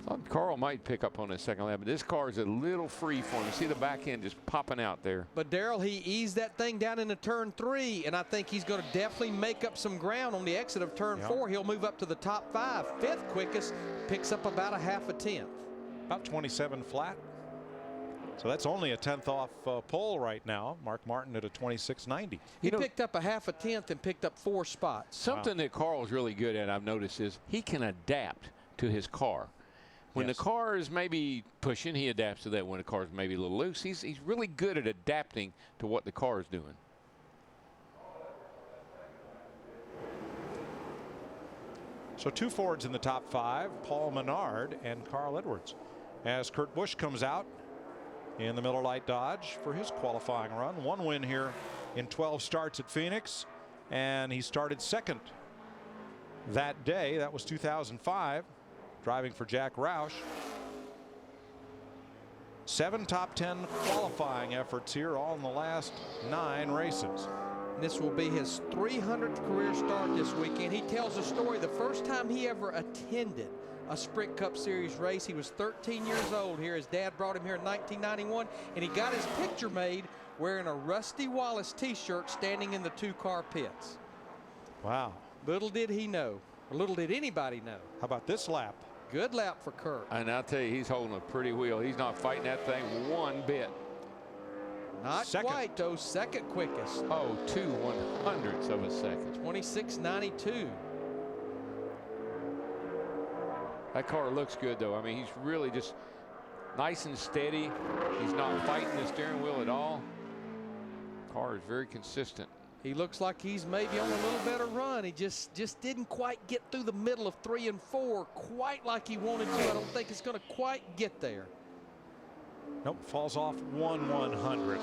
Speaker 3: Thought Carl might pick up on his second lap, but this car is a little free for him. See the back end just popping out there.
Speaker 4: But Darrell, he eased that thing down into turn 3, and I think he's going to definitely make up some ground on the exit of turn 4. He'll move up to the top 5. 5th quickest, picks up about a half a tenth.
Speaker 2: About 27 flat. So that's only a 10th off pole right now. Mark Martin at a 26.90.
Speaker 4: He picked up a half a tenth and picked up 4 spots.
Speaker 3: Something that Carl's really good at, I've noticed, is he can adapt to his car. When the car is maybe pushing, he adapts to that. When the car is maybe a little loose, he's really good at adapting to what the car is doing.
Speaker 2: So 2 Fords in the top 5, Paul Menard and Carl Edwards, as Kurt Busch comes out in the Miller Lite Dodge for his qualifying run. 1 win here in 12 starts at Phoenix, and he started second that day. That was 2005, driving for Jack Roush. 7 top 10 qualifying efforts here, all in the last 9 races.
Speaker 4: This will be his 300th career start this weekend. He tells a story the first time he ever attended a Sprint Cup Series race. He was 13 years old here. His dad brought him here in 1991, and he got his picture made wearing a Rusty Wallace t-shirt standing in the 2-car pits.
Speaker 2: Wow.
Speaker 4: Little did he know, or little did anybody know.
Speaker 2: How about this lap?
Speaker 4: Good lap for Kurt.
Speaker 3: And I'll tell you, he's holding a pretty wheel. He's not fighting that thing one bit.
Speaker 4: Not quite, though. Second quickest.
Speaker 3: Oh, 2/100ths of a second.
Speaker 4: 26.92.
Speaker 3: That car looks good, though. I mean, he's really just nice and steady. He's not fighting the steering wheel at all. Car is very consistent.
Speaker 4: He looks like he's maybe on a little better run. He just didn't quite get through the middle of 3 and 4 quite like he wanted to. I don't think it's going to quite get there.
Speaker 2: Nope, falls off 1/100th.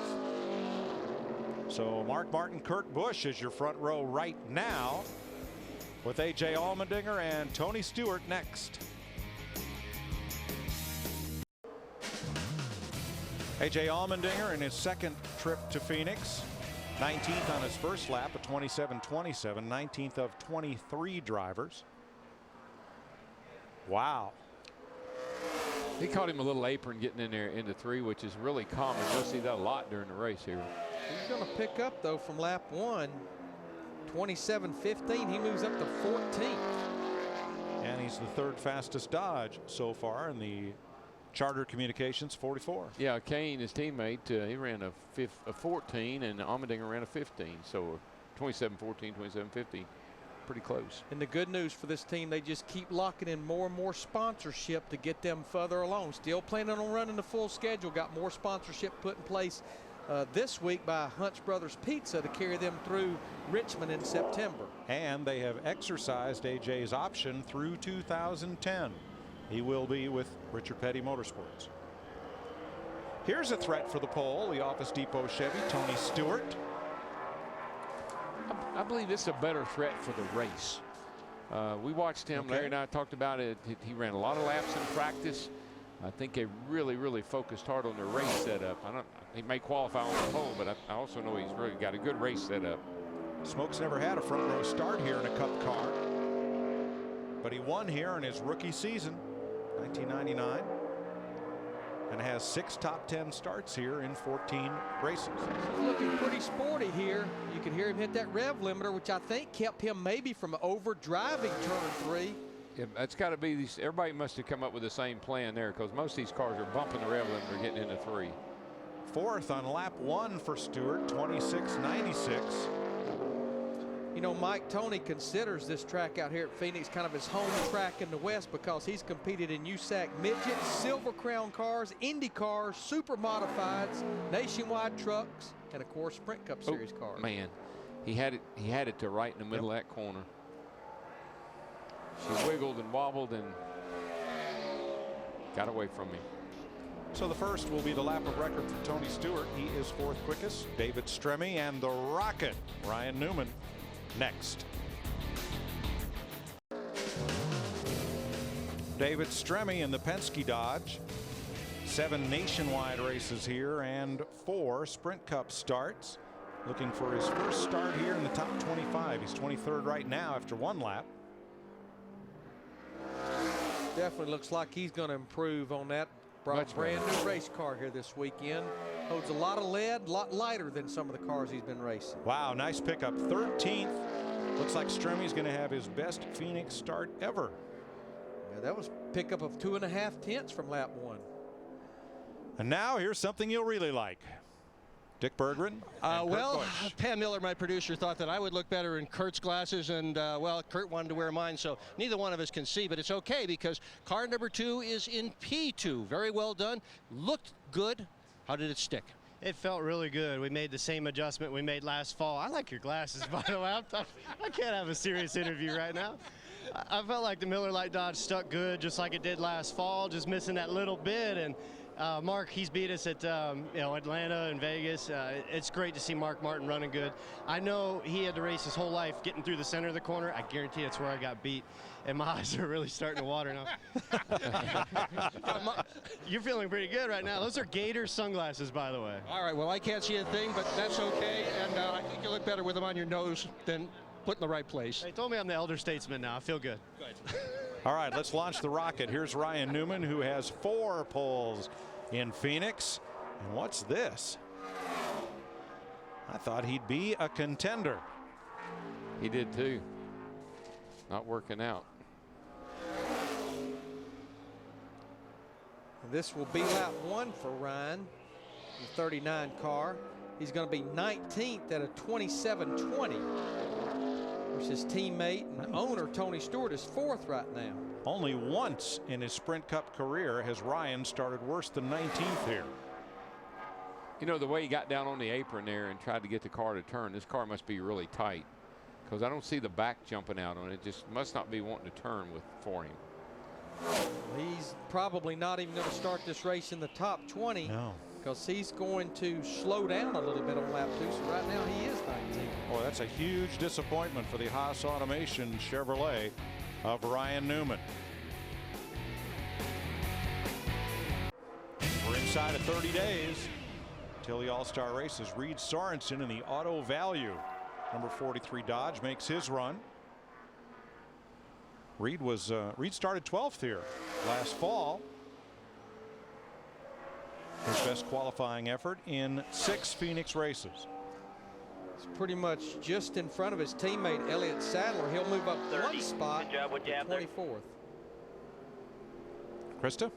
Speaker 2: So Mark Martin, Kurt Busch is your front row right now, with A.J. Allmendinger and Tony Stewart next. A.J. Allmendinger in his second trip to Phoenix. 19th on his first lap, a 27.27, 19th of 23 drivers. Wow.
Speaker 3: He caught him a little apron getting in there into 3, which is really common. You'll see that a lot during the race here.
Speaker 4: He's going to pick up, though, from lap 1, 27.15. He moves up to 14th.
Speaker 2: And he's the 3rd fastest Dodge so far in the Charter Communications 44.
Speaker 3: Yeah, Kane, his teammate, he ran a 14, and Allmendinger ran a 15. So 27.14, 27.50, pretty close.
Speaker 4: And the good news for this team, they just keep locking in more and more sponsorship to get them further along. Still planning on running the full schedule. Got more sponsorship put in place this week by Hunt's Brothers Pizza to carry them through Richmond in September.
Speaker 2: And they have exercised AJ's option through 2010. He will be with Richard Petty Motorsports. Here's a threat for the pole, the Office Depot Chevy, Tony Stewart.
Speaker 3: I believe this is a better threat for the race. We watched him, Larry and I talked about it. He ran a lot of laps in practice. I think they really focused hard on their race setup. He may qualify on the pole, but I also know he's really got a good race setup.
Speaker 2: Smoke's never had a front row start here in a Cup car, but he won here in his rookie season, 1999, and has 6 top 10 starts here in 14 races.
Speaker 4: He's looking pretty sporty here. You can hear him hit that rev limiter, which I think kept him maybe from over driving turn 3.
Speaker 3: Yeah, that's got to be these. Everybody must have come up with the same plan there, because most of these cars are bumping the rev limiter getting into 3.
Speaker 2: 4th on lap 1 for Stewart, 26.96.
Speaker 4: You know, Mike, Tony considers this track out here at Phoenix kind of his home track in the West, because he's competed in USAC midgets, Silver Crown cars, Indy cars, super modifieds, nationwide trucks, and of course Sprint Cup Series cars.
Speaker 3: Man, he had it to right in the middle of that corner. She wiggled and wobbled and got away from me.
Speaker 2: So the first will be the lap of record for Tony Stewart. He is 4th quickest. David Stremme and the Rocket, Ryan Newman, next. David Stremme in the Penske Dodge. 7 nationwide races here and 4 Sprint Cup starts. Looking for his first start here in the top 25. He's 23rd right now after 1 lap.
Speaker 4: Definitely looks like he's going to improve on that. Brought a brand new race car here this weekend. Holds a lot of lead, a lot lighter than some of the cars he's been racing.
Speaker 2: Wow, nice pickup. 13th. Looks like Stremme's going to have his best Phoenix start ever.
Speaker 4: Yeah, that was pickup of 2.5 tenths from lap 1.
Speaker 2: And now here's something you'll really like. Dick Berggren.
Speaker 7: Well, Pam Miller, my producer, thought that I would look better in Kurt's glasses, and well, Kurt wanted to wear mine, so neither one of us can see, but it's okay because car number 2 is in P2. Very well done. Looked good. How did it stick?
Speaker 14: It felt really good. We made the same adjustment we made last fall. I like your glasses, by the way. I can't have a serious interview right now. I felt like the Miller Lite Dodge stuck good, just like it did last fall, just missing that little bit. And Mark, he's beat us at Atlanta and Vegas. It's great to see Mark Martin running good. I know he had to race his whole life getting through the center of the corner. I guarantee that's where I got beat, and my eyes are really starting to water now. You're feeling pretty good right now. Those are Gator sunglasses, by the way.
Speaker 7: All right, well, I can't see a thing, but that's okay, and I think you look better with them on your nose than put in the right place.
Speaker 14: They told me I'm the elder statesman now. I feel good.
Speaker 2: All right, let's launch the rocket. Here's Ryan Newman, who has 4 poles in Phoenix. And what's this? I thought he'd be a contender.
Speaker 3: He did too. Not working out.
Speaker 4: This will be lap 1 for Ryan, the 39 car. He's going to be 19th at a 27:20. His teammate and owner Tony Stewart is 4th right now.
Speaker 2: Only once in his Sprint Cup career has Ryan started worse than 19th here.
Speaker 3: You know, the way he got down on the apron there and tried to get the car to turn, this car must be really tight, because I don't see the back jumping out on it. Just must not be wanting to turn for him.
Speaker 4: He's probably not even going to start this race in the top 20.
Speaker 2: No.
Speaker 4: Because he's going to slow down a little bit on lap 2. So right now he is 19.
Speaker 2: Oh, that's a huge disappointment for the Haas Automation Chevrolet of Ryan Newman. We're inside of 30 days till the All-Star races. Reed Sorensen in the Auto Value number 43 Dodge makes his run. Reed started 12th here last fall. His best qualifying effort in 6 Phoenix races.
Speaker 4: It's pretty much just in front of his teammate Elliott Sadler. He'll move up 1 spot to 24th.
Speaker 2: Krista?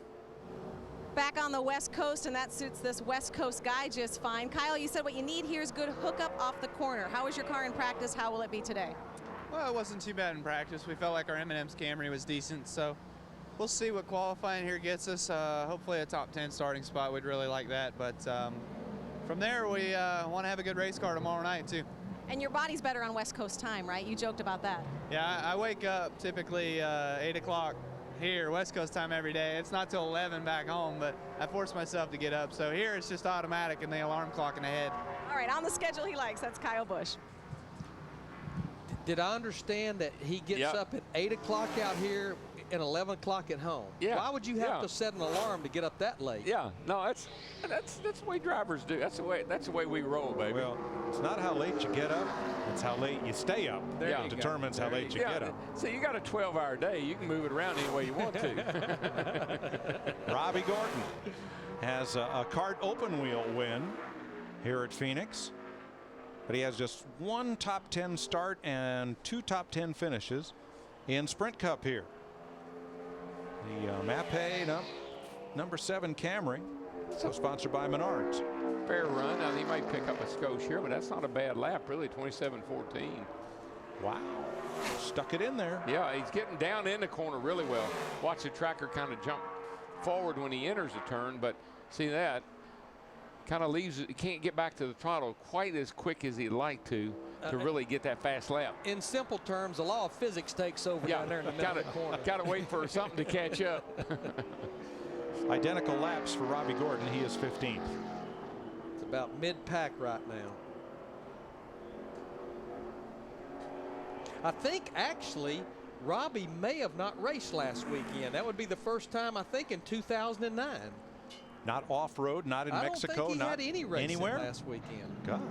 Speaker 5: Back on the West Coast, and that suits this West Coast guy just fine. Kyle, you said what you need here is good hookup off the corner. How was your car in practice? How will it be today?
Speaker 15: Well, it wasn't too bad in practice. We felt like our M&M's Camry was decent, so we'll see what qualifying here gets us. Hopefully a top 10 starting spot. We'd really like that. But from there, we want to have a good race car tomorrow night, too.
Speaker 5: And your body's better on West Coast time, right? You joked about that.
Speaker 15: Yeah, I wake up typically 8 o'clock here, West Coast time every day. It's not till 11 back home, but I force myself to get up. So here it's just automatic and the alarm clock in the head.
Speaker 5: All right, on the schedule he likes. That's Kyle Busch.
Speaker 4: Did I understand that he gets up at 8 o'clock out here and 11 o'clock at home?
Speaker 3: Yeah.
Speaker 4: Why would you have to set an alarm to get up that late?
Speaker 3: Yeah, no, that's the way drivers do. That's the way we roll, baby.
Speaker 2: Well, it's not how late you get up, it's how late you stay up. That determines how late you get up.
Speaker 3: So you got a 12-hour day. You can move it around any way you want to.
Speaker 2: Robbie Gordon has a kart open wheel win here at Phoenix, but he has just 1 top 10 start and 2 top 10 finishes in Sprint Cup here. The Mapei number 7 Camry, so sponsored by Menards.
Speaker 3: Fair run. Now he might pick up a skosh here, but that's not a bad lap, really. 27-14.
Speaker 2: Wow. Stuck it in there.
Speaker 3: Yeah, he's getting down in the corner really well. Watch the tracker kind of jump forward when he enters the turn, but see that kind of leaves it. He can't get back to the throttle quite as quick as he'd like to really get that fast lap.
Speaker 4: In simple terms, the law of physics takes over down there in the middle of the corner.
Speaker 3: Got to wait for something to catch up.
Speaker 2: Identical laps for Robbie Gordon. He is 15th.
Speaker 4: It's about mid-pack right now. I think actually Robbie may have not raced last weekend. That would be the first time, I think, in 2009.
Speaker 2: Not off-road, not in Mexico,
Speaker 4: I don't think he
Speaker 2: not
Speaker 4: had any racing
Speaker 2: anywhere
Speaker 4: last weekend.
Speaker 2: Gosh.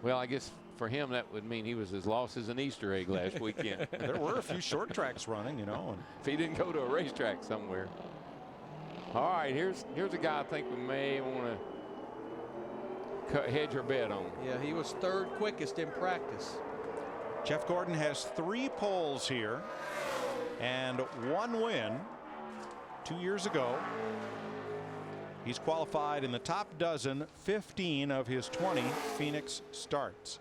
Speaker 3: Well, I guess for him that would mean he was as lost as an Easter egg last weekend.
Speaker 2: There were a few short tracks running, you know.
Speaker 3: If he didn't go to a racetrack somewhere. All right, here's a guy I think we may want to hedge our bet on.
Speaker 4: Yeah, he was 3rd quickest in practice.
Speaker 2: Jeff Gordon has 3 poles here and 1 win 2 years ago. He's qualified in the top dozen, 15 of his 20 Phoenix starts.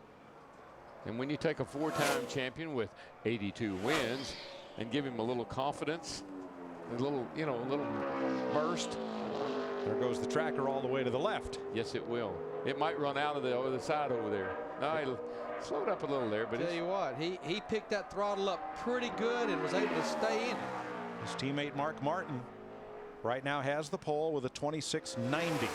Speaker 3: And when you take a 4-time champion with 82 wins and give him a little confidence, a little burst.
Speaker 2: There goes the tracker all the way to the left.
Speaker 3: Yes, it will. It might run out of the other side over there. No, Slowed up a little there, but
Speaker 4: tell you what, he picked that throttle up pretty good and was able to stay in it.
Speaker 2: His teammate Mark Martin right now has the pole with a 26.90.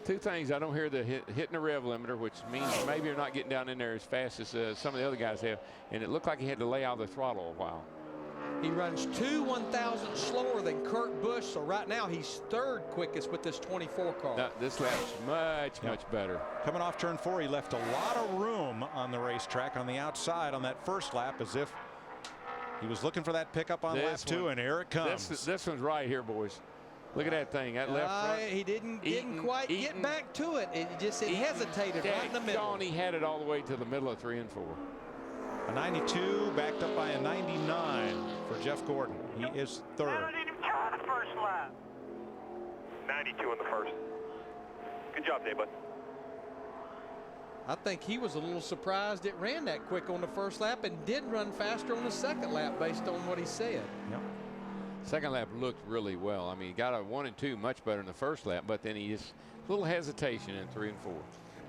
Speaker 3: Two things. I don't hear the hitting the rev limiter, which means maybe you're not getting down in there as fast as some of the other guys have. And it looked like he had to lay out the throttle a while.
Speaker 4: He runs 2 1,000 slower than Kurt Busch, so right now he's third quickest with this 24 car.
Speaker 3: No, this lap's much better.
Speaker 2: Coming off turn 4, he left a lot of room on the racetrack on the outside on that first lap, as if he was looking for that pickup on lap 2, and here it comes.
Speaker 3: This one's right here, boys. Look at that thing. That left front.
Speaker 4: He didn't quite get back to it. It hesitated right in the middle.
Speaker 3: He had it all the way to the middle of 3 and 4.
Speaker 2: A 92 backed up by a 99 for Jeff Gordon. He is third.
Speaker 10: I don't need him to the first lap. 92 in the first. Good job, Dave, bud.
Speaker 4: I think he was a little surprised it ran that quick on the first lap and did run faster on the second lap based on what he said.
Speaker 2: Yep.
Speaker 3: Second lap looked really well. I mean, he got a 1 and 2 much better in the first lap, but then he just a little hesitation in 3 and 4.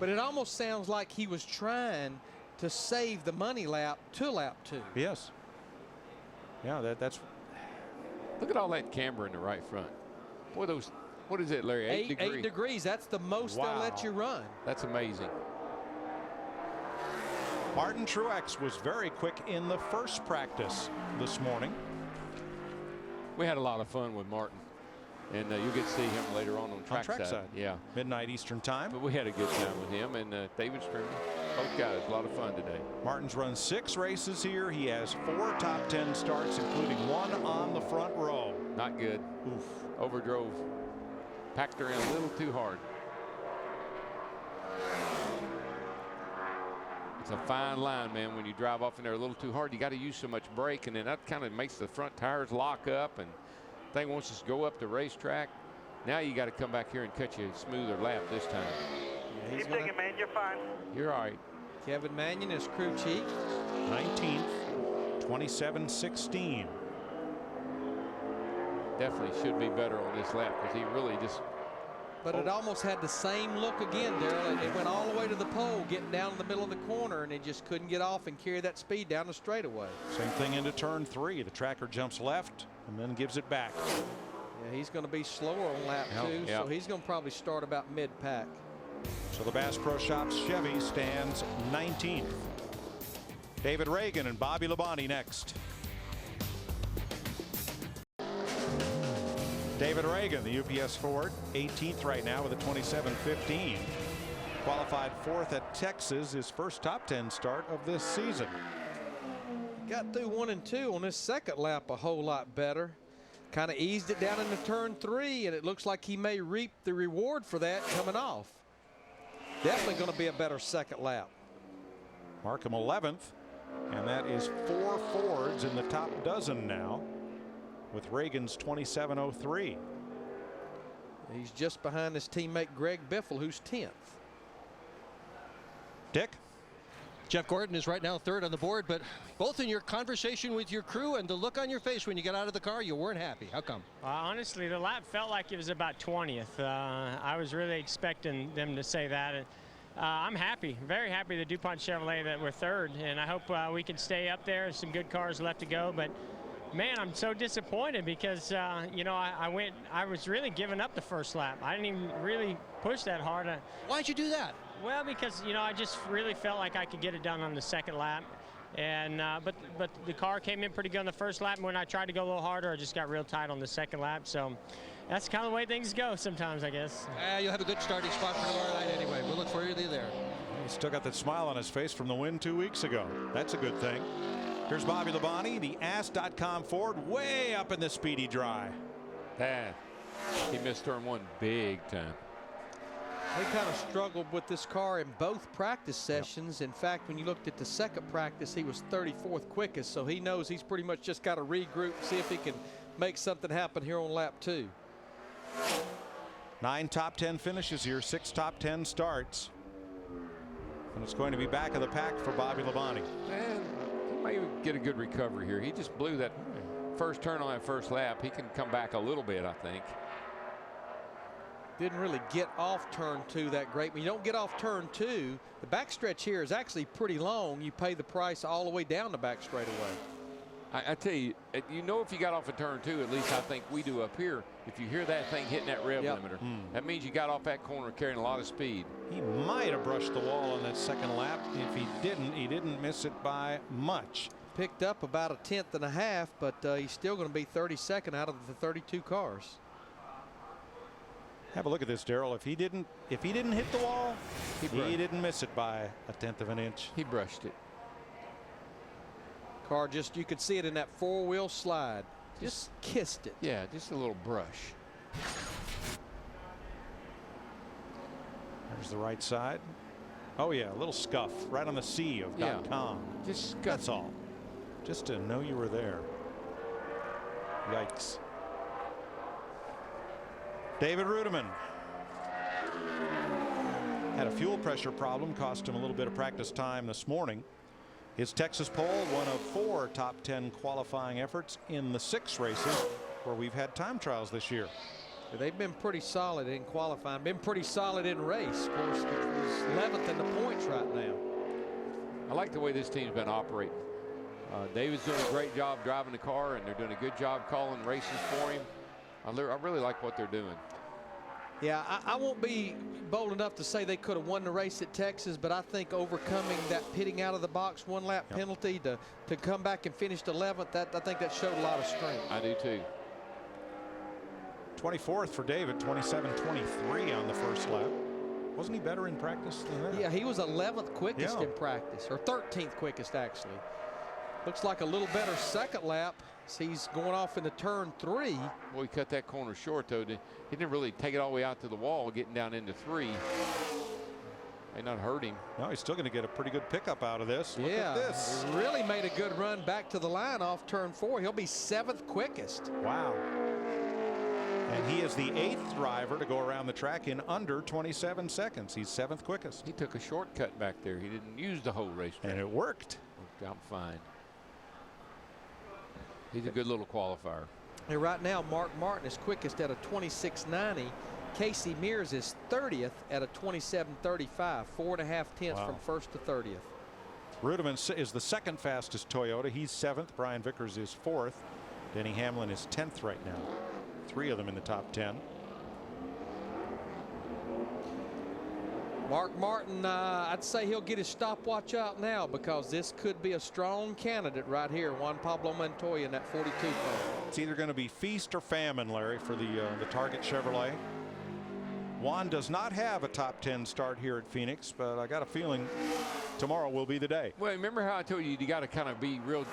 Speaker 4: But it almost sounds like he was trying to save the money lap to lap 2.
Speaker 2: Yes. Yeah, that's.
Speaker 3: Look at all that camber in the right front. Boy, those. What is it, Larry? 8 degrees.
Speaker 4: 8 degrees. That's the most they'll let you run.
Speaker 3: That's amazing.
Speaker 2: Martin Truex was very quick in the first practice this morning.
Speaker 3: We had a lot of fun with Martin, and you'll get to see him later on trackside. Yeah,
Speaker 2: midnight Eastern time.
Speaker 3: But we had a good time with him and David Stringer. Both guys, a lot of fun today.
Speaker 2: Martin's run 6 races here. He has 4 top 10 starts, including 1 on the front row.
Speaker 3: Not good.
Speaker 2: Oof.
Speaker 3: Overdrove. Packed her in a little too hard. It's a fine line, man. When you drive off in there a little too hard, you got to use so much brake, and then that kind of makes the front tires lock up, and thing wants us to go up the racetrack. Now you got to come back here and cut you a smoother lap this time.
Speaker 10: Yeah, keep digging, man. You're fine.
Speaker 3: You're all right.
Speaker 4: Kevin Mannion is crew chief.
Speaker 2: 19th, 27.16.
Speaker 3: Definitely should be better on this lap because he really just.
Speaker 4: But it almost had the same look again, Darrell. It went all the way to the pole, getting down in the middle of the corner, and it just couldn't get off and carry that speed down the straightaway.
Speaker 2: Same thing into turn 3. The tracker jumps left and then gives it back.
Speaker 4: Yeah, he's going to be slower on lap 2, so he's going to probably start about mid-pack.
Speaker 2: So the Bass Pro Shops Chevy stands 19th. David Reagan and Bobby Labonte next. David Reagan, the UPS Ford, 18th right now with a 27.15. Qualified 4th at Texas, his first top 10 start of this season.
Speaker 4: Got through 1 and 2 on this second lap a whole lot better. Kind of eased it down into turn 3, and it looks like he may reap the reward for that coming off. Definitely going to be a better second lap.
Speaker 2: Markham 11th, and that is 4 Fords in the top dozen now, with Reagan's 27.03.
Speaker 4: He's just behind his teammate Greg Biffle, who's 10th.
Speaker 2: Dick?
Speaker 7: Jeff Gordon is right now 3rd on the board, but both in your conversation with your crew and the look on your face when you got out of the car, you weren't happy. How come?
Speaker 16: Honestly, the lap felt like it was about 20th. I was really expecting them to say that. I'm happy, very happy the DuPont Chevrolet that we're 3rd, and I hope we can stay up there. Some good cars left to go, but man, I'm so disappointed because you know, I was really giving up the first lap. I didn't even really push that hard.
Speaker 7: Why'd you do that?
Speaker 16: Well, because, you know, I just really felt like I could get it done on the second lap. And but the car came in pretty good on the first lap, and when I tried to go a little harder, I just got real tight on the second lap. So that's kind of the way things go sometimes, I guess.
Speaker 7: You'll have a good starting spot for tomorrow night anyway. We'll look for you there.
Speaker 2: He's still got that smile on his face from the win 2 weeks ago. That's a good thing. Here's Bobby Labonte, the Ask.com Ford, way up in the speedy dry.
Speaker 3: He missed turn 1 big time.
Speaker 4: He kind of struggled with this car in both practice sessions. In fact, when you looked at the second practice, he was 34th quickest, so he knows he's pretty much just got to regroup, see if he can make something happen here on lap 2.
Speaker 2: 9 top 10 finishes here, 6 top 10 starts. And it's going to be back of the pack for Bobby Labonte.
Speaker 3: Man, he may get a good recovery here. He just blew that first turn on that first lap. He can come back a little bit, I think.
Speaker 4: Didn't really get off turn 2 that great. When you don't get off turn 2, the backstretch here is actually pretty long. You pay the price all the way down the back straightaway.
Speaker 3: I tell you, if you got off a turn 2, at least I think we do up here. If you hear that thing hitting that rev limiter, that means you got off that corner carrying a lot of speed.
Speaker 2: He might have brushed the wall on that second lap. If he didn't miss it by much.
Speaker 4: Picked up about a 1/10 and a half, but he's still going to be 32nd out of the 32 cars.
Speaker 2: Have a look at this, Darrell. If he didn't hit the wall, he didn't miss it by a 1/10 of an inch.
Speaker 3: He brushed it.
Speaker 4: Car just, you could see it in that 4-wheel slide. Just kissed it.
Speaker 3: Yeah, just a little brush.
Speaker 2: There's the right side. Oh yeah, a little scuff right on the C of .com.
Speaker 3: Just scuff.
Speaker 2: That's all. Just to know you were there. Yikes. David Rudiman had a fuel pressure problem, cost him a little bit of practice time this morning. His Texas pole, one of 4 top 10 qualifying efforts in the 6 races where we've had time trials this year.
Speaker 4: They've been pretty solid in qualifying, been pretty solid in race. Of course, he's 11th in the points right now.
Speaker 3: I like the way this team's been operating. David's doing a great job driving the car, and they're doing a good job calling races for him. I really like what they're doing.
Speaker 4: Yeah, I won't be bold enough to say they could have won the race at Texas, but I think overcoming that pitting out of the box 1-lap penalty to come back and finish 11th, I think that showed a lot of strength.
Speaker 3: I do too.
Speaker 2: 24th for David, 27-23 on the first lap. Wasn't he better in practice than that?
Speaker 4: Yeah, he was 11th quickest in practice, or 13th quickest actually. Looks like a little better second lap. He's going off into turn 3.
Speaker 3: Well, he cut that corner short, though. He didn't really take it all the way out to the wall, getting down into 3. May not hurt him.
Speaker 2: No, he's still going to get a pretty good pickup out of this. Look at this.
Speaker 4: He really made a good run back to the line off turn 4. He'll be 7th quickest.
Speaker 2: Wow. And he is the 8th driver to go around the track in under 27 seconds. He's 7th quickest.
Speaker 3: He took a shortcut back there. He didn't use the whole racetrack.
Speaker 2: And it worked.
Speaker 3: Worked out fine. He's a good little qualifier.
Speaker 4: And right now, Mark Martin is quickest at a 26.90. Casey Mears is 30th at a 27.35. 4.5 tenths from first to 30th.
Speaker 2: Rudiman is the 2nd fastest Toyota. He's 7th. Brian Vickers is 4th. Denny Hamlin is 10th right now. 3 of them in the top 10.
Speaker 4: Mark Martin, I'd say he'll get his stopwatch out now because this could be a strong candidate right here. Juan Pablo Montoya in that 42 car.
Speaker 2: It's either going to be feast or famine, Larry, for the Target Chevrolet. Juan does not have a top 10 start here at Phoenix, but I got a feeling tomorrow will be the day.
Speaker 3: Well, remember how I told you got to kind of be real,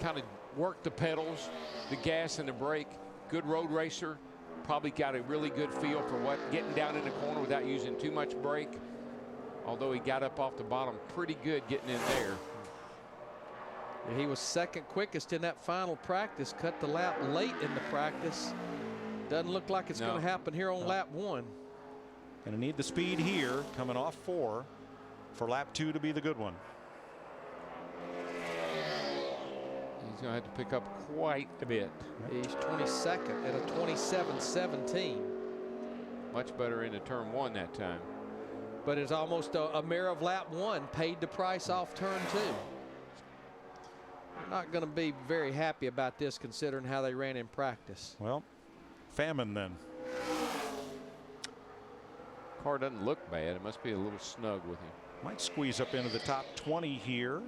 Speaker 3: kind of work the pedals, the gas and the brake. Good road racer, probably got a really good feel for what getting down in the corner without using too much brake. Although he got up off the bottom pretty good getting in there.
Speaker 4: He was 2nd quickest in that final practice. Cut the lap late in the practice. Doesn't look like it's going to happen here on lap 1.
Speaker 2: Going to need the speed here coming off 4 for lap 2 to be the good one.
Speaker 3: He's going to have to pick up quite a bit.
Speaker 4: He's 22nd at a 27.17.
Speaker 3: Much better into turn 1 that time.
Speaker 4: But it's almost a mirror of lap 1, paid the price off turn 2. I'm not going to be very happy about this considering how they ran in practice.
Speaker 2: Well, famine then.
Speaker 3: Car doesn't look bad. It must be a little snug with him.
Speaker 2: Might squeeze up into the top 20 here.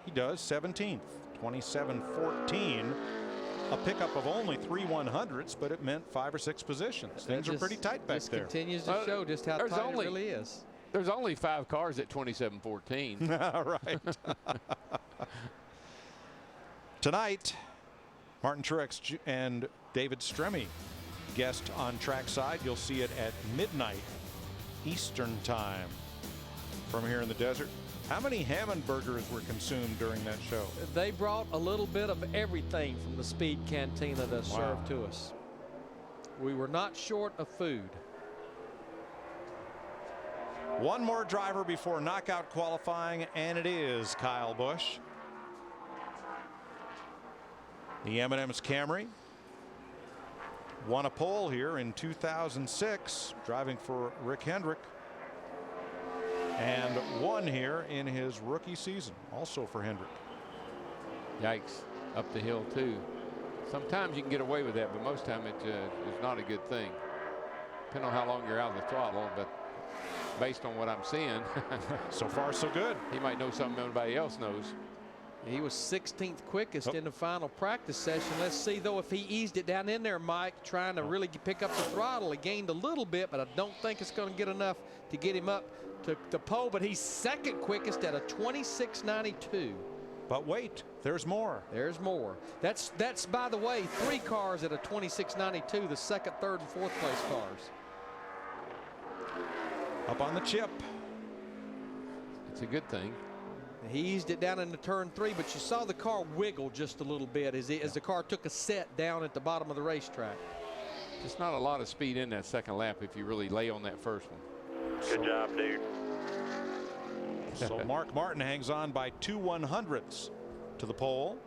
Speaker 2: He does. 17th, 27.14. A pickup of only 3 100ths, but it meant 5 or 6 positions. Things are pretty tight back there.
Speaker 4: This continues to show just how tight it really is.
Speaker 3: There's only 5 cars at 27.14.
Speaker 2: Right. Tonight, Martin Truex and David Stremme guest on trackside. You'll see it at midnight Eastern time from here in the desert. How many Hammond burgers were consumed during that show?
Speaker 4: They brought a little bit of everything from the Speed Cantina to serve to us. We were not short of food.
Speaker 2: One more driver before knockout qualifying, and it is Kyle Busch. The M&M's Camry. Won a pole here in 2006, driving for Rick Hendrick. And won here in his rookie season, also for Hendrick.
Speaker 3: Yikes, up the hill too. Sometimes you can get away with that, but most time it is not a good thing. Depending on how long you're out of the throttle, but based on what I'm seeing,
Speaker 2: so far so good.
Speaker 3: He might know something nobody else knows.
Speaker 4: He was 16th quickest in the final practice session. Let's see, though, if he eased it down in there, Mike, trying to really pick up the throttle. He gained a little bit, but I don't think it's going to get enough to get him up to the pole. But he's second quickest at a 26.92.
Speaker 2: But wait, there's more.
Speaker 4: There's more. That's by the way, 3 cars at a 26.92, the second, third, and fourth place cars.
Speaker 2: Up on the chip.
Speaker 3: It's a good thing.
Speaker 4: He eased it down into turn 3, but you saw the car wiggle just a little bit as the car took a set down at the bottom of the racetrack.
Speaker 3: Just not a lot of speed in that second lap if you really lay on that first one.
Speaker 10: Good job, dude.
Speaker 2: So Mark Martin hangs on by 2/100ths to the pole.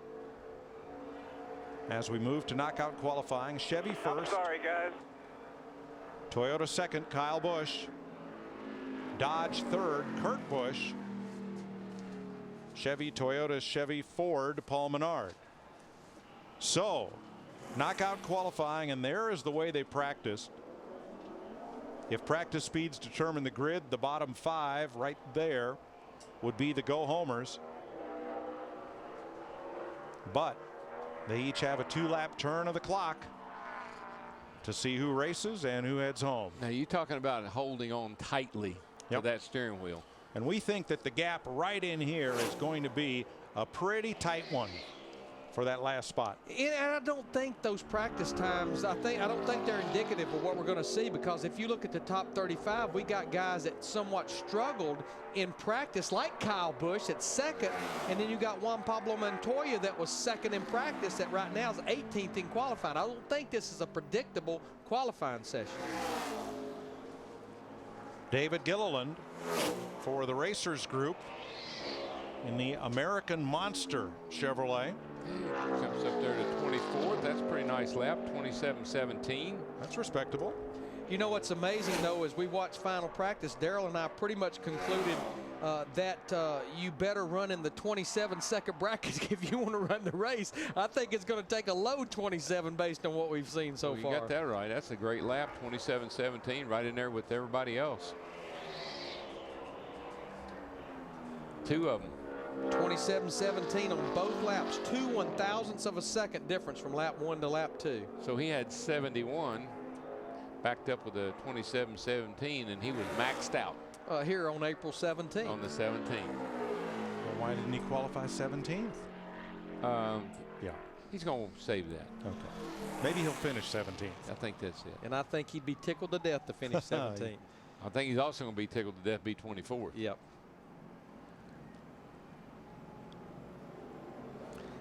Speaker 2: As we move to knockout qualifying, Chevy first.
Speaker 10: I'm sorry, guys.
Speaker 2: Toyota second, Kyle Busch. Dodge third, Kurt Busch. Chevy, Toyota, Chevy, Ford, Paul Menard. So knockout qualifying, and there is the way they practiced. If practice speeds determine the grid, the bottom 5 right there would be the go-homers. But they each have a 2-lap turn of the clock to see who races and who heads home.
Speaker 3: Now you're talking about holding on tightly to that steering wheel.
Speaker 2: And we think that the gap right in here is going to be a pretty tight one for that last spot.
Speaker 4: And I don't think those practice times, I don't think they're indicative of what we're going to see, because if you look at the top 35, we got guys that somewhat struggled in practice, like Kyle Busch at second, and then you got Juan Pablo Montoya that was second in practice that right now is 18th in qualifying. I don't think this is a predictable qualifying session.
Speaker 2: David Gilliland for the Racers Group in the American Monster Chevrolet.
Speaker 3: Jumps up there to 24th. That's a pretty nice lap. 27.17.
Speaker 2: That's respectable.
Speaker 4: You know what's amazing, though, is we watched final practice. Darrell and I pretty much concluded that you better run in the 27-second bracket if you want to run the race. I think it's going to take a low 27 based on what we've seen so far.
Speaker 3: You got that right. That's a great lap. 27.17, right in there with everybody else. 2 of them.
Speaker 4: 27.17 on both laps. 2 1,000ths of a second difference from lap 1 to lap 2.
Speaker 3: So he had 71, backed up with a 27.17, and he was maxed out.
Speaker 4: Here on April 17th.
Speaker 3: On the 17th.
Speaker 2: Well, why didn't he qualify 17th?
Speaker 3: Yeah. He's going to save that.
Speaker 2: Okay. Maybe he'll finish 17th.
Speaker 3: I think that's it.
Speaker 4: And I think he'd be tickled to death to finish 17th.
Speaker 3: I think he's also going to be tickled to death, be 24th.
Speaker 4: Yep.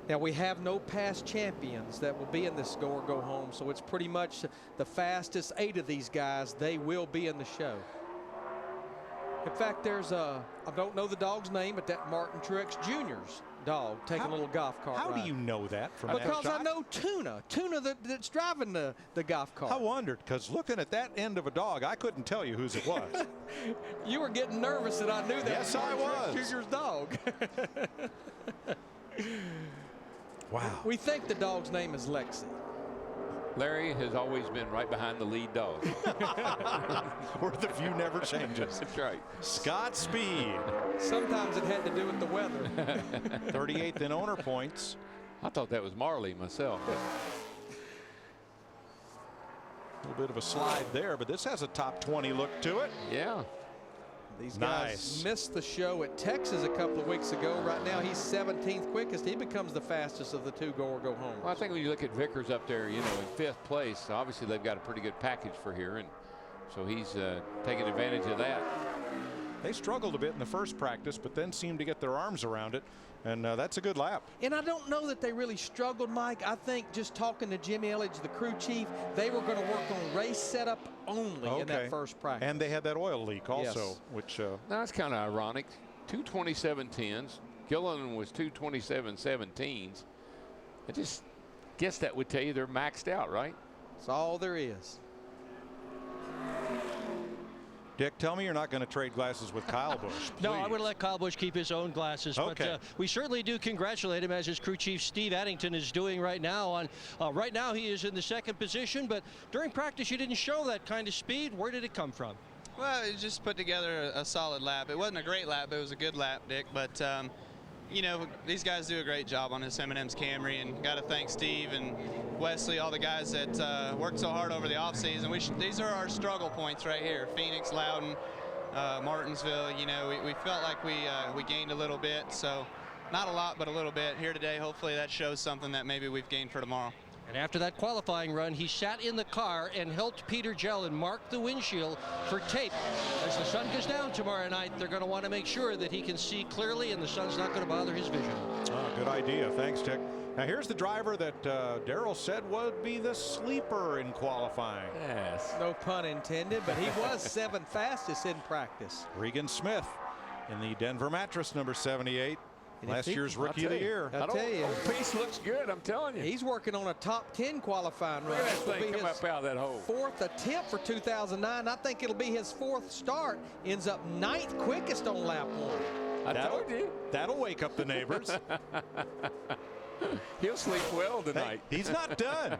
Speaker 4: Now we have no past champions that will be in this go or go home, so it's pretty much the fastest 8 of these guys. They will be in the show. In fact, there's I don't know the dog's name, but that Martin Truex Jr.'s dog taking a little golf cart
Speaker 2: How
Speaker 4: ride.
Speaker 2: do you know that from
Speaker 4: Because
Speaker 2: that shot?
Speaker 4: I know Tuna that's driving the golf cart.
Speaker 2: I wondered, because looking at that end of a dog, I couldn't tell you whose it was.
Speaker 4: You were getting nervous that I knew that.
Speaker 2: Yes,
Speaker 4: was
Speaker 2: I
Speaker 4: Martin
Speaker 2: was.
Speaker 4: Truex Jr.'s dog.
Speaker 2: Wow.
Speaker 4: We think the dog's name is Lexi.
Speaker 3: Larry has always been right behind the lead dog.
Speaker 2: Where the view never changes.
Speaker 3: That's right.
Speaker 2: Scott Speed.
Speaker 4: Sometimes it had to do with the weather.
Speaker 2: 38th in owner points.
Speaker 3: I thought that was Marley myself.
Speaker 2: A little bit of a slide there, but this has a top 20 look to it.
Speaker 3: Yeah.
Speaker 4: These guys missed the show at Texas a couple of weeks ago. Right now, he's 17th quickest. He becomes the fastest of the 2 go or go home.
Speaker 3: Well, I think when you look at Vickers up there, you know, in 5th place, obviously they've got a pretty good package for here, and so he's taking advantage of that.
Speaker 2: They struggled a bit in the first practice, but then seemed to get their arms around it, and that's a good lap.
Speaker 4: And I don't know that they really struggled, Mike. I think just talking to Jimmy Elledge, the crew chief, they were going to work on race setup only in that first practice.
Speaker 2: And they had that oil leak also,
Speaker 4: Yes.
Speaker 2: which
Speaker 3: Now, that's kind of ironic. 2 27.10s. Gilliland was 2 27.17s. I just guess that would tell you they're maxed out, right?
Speaker 4: That's all there is.
Speaker 2: Dick, tell me you're not going to trade glasses with Kyle Busch.
Speaker 7: No, I would let Kyle Busch keep his own glasses.
Speaker 2: Okay.
Speaker 7: But we certainly do congratulate him, as his crew chief Steve Addington is doing right now. Right now he is in the second position, but during practice you didn't show that kind of speed. Where did it come from?
Speaker 15: Well, it just put together a solid lap. It wasn't a great lap, but it was a good lap, Dick. But you know, these guys do a great job on this M&M's Camry, and got to thank Steve and Wesley, all the guys that worked so hard over the offseason. These are our struggle points right here: Phoenix, Loudon, Martinsville. You know, we felt like we gained a little bit, so not a lot, but a little bit here today. Hopefully that shows something that maybe we've gained for tomorrow.
Speaker 7: And after that qualifying run, he sat in the car and helped Peter Jellin mark the windshield for tape. As the sun goes down tomorrow night, they're going to want to make sure that he can see clearly and the sun's not going to bother his vision.
Speaker 2: Oh, good idea. Thanks, Dick. Now here's the driver that Darrell said would be the sleeper in qualifying.
Speaker 4: Yes. No pun intended, but he was 7th fastest in practice.
Speaker 2: Regan Smith in the Denver Mattress number 78. Last year's Rookie of the Year.
Speaker 4: I'll tell you.
Speaker 3: Piece looks good, I'm telling you.
Speaker 4: He's working on a top 10 qualifying run.
Speaker 3: Look at that thing come up out of that hole.
Speaker 4: 4th attempt for 2009. I think it'll be his 4th start. Ends up 9th quickest on lap 1.
Speaker 3: I told you.
Speaker 2: That'll wake up the neighbors.
Speaker 3: He'll sleep well tonight.
Speaker 2: Hey, he's not done.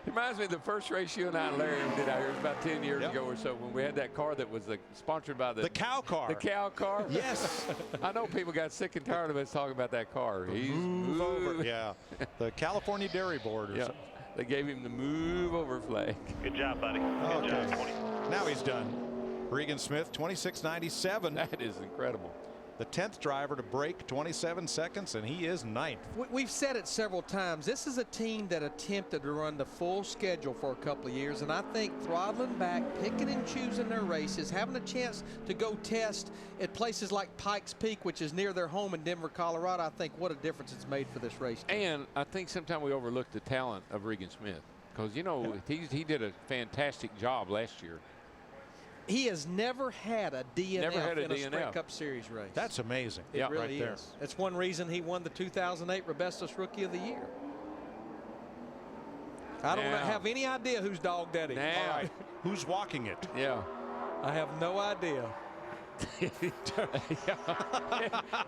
Speaker 3: It reminds me of the first race you and I and Larry did out here. It was about 10 years ago or so when we had that car that was sponsored by the
Speaker 2: cow car.
Speaker 3: The cow car?
Speaker 2: Yes.
Speaker 3: I know people got sick and tired of us talking about that car. He's
Speaker 2: move over. Yeah. The California Dairy Board. Or something.
Speaker 3: They gave him the move over flag.
Speaker 10: Good job, buddy. Good job, 20.
Speaker 2: Now he's done. Regan Smith, 26.97.
Speaker 3: That is incredible.
Speaker 2: The 10th driver to break 27 seconds, and he is 9th.
Speaker 4: We've said it several times. This is a team that attempted to run the full schedule for a couple of years, and I think throttling back, picking and choosing their races, having a chance to go test at places like Pikes Peak, which is near their home in Denver, Colorado, I think what a difference it's made for this race team.
Speaker 3: And I think sometimes we overlook the talent of Regan Smith because, you know, he did a fantastic job last year.
Speaker 4: He has never had a DNF in a Sprint Cup Series race.
Speaker 2: That's amazing.
Speaker 4: It really is. That's one reason he won the 2008 Robestos Rookie of the Year. I don't have any idea whose dog that is.
Speaker 2: All right. Who's walking it?
Speaker 3: Yeah.
Speaker 4: I have no idea.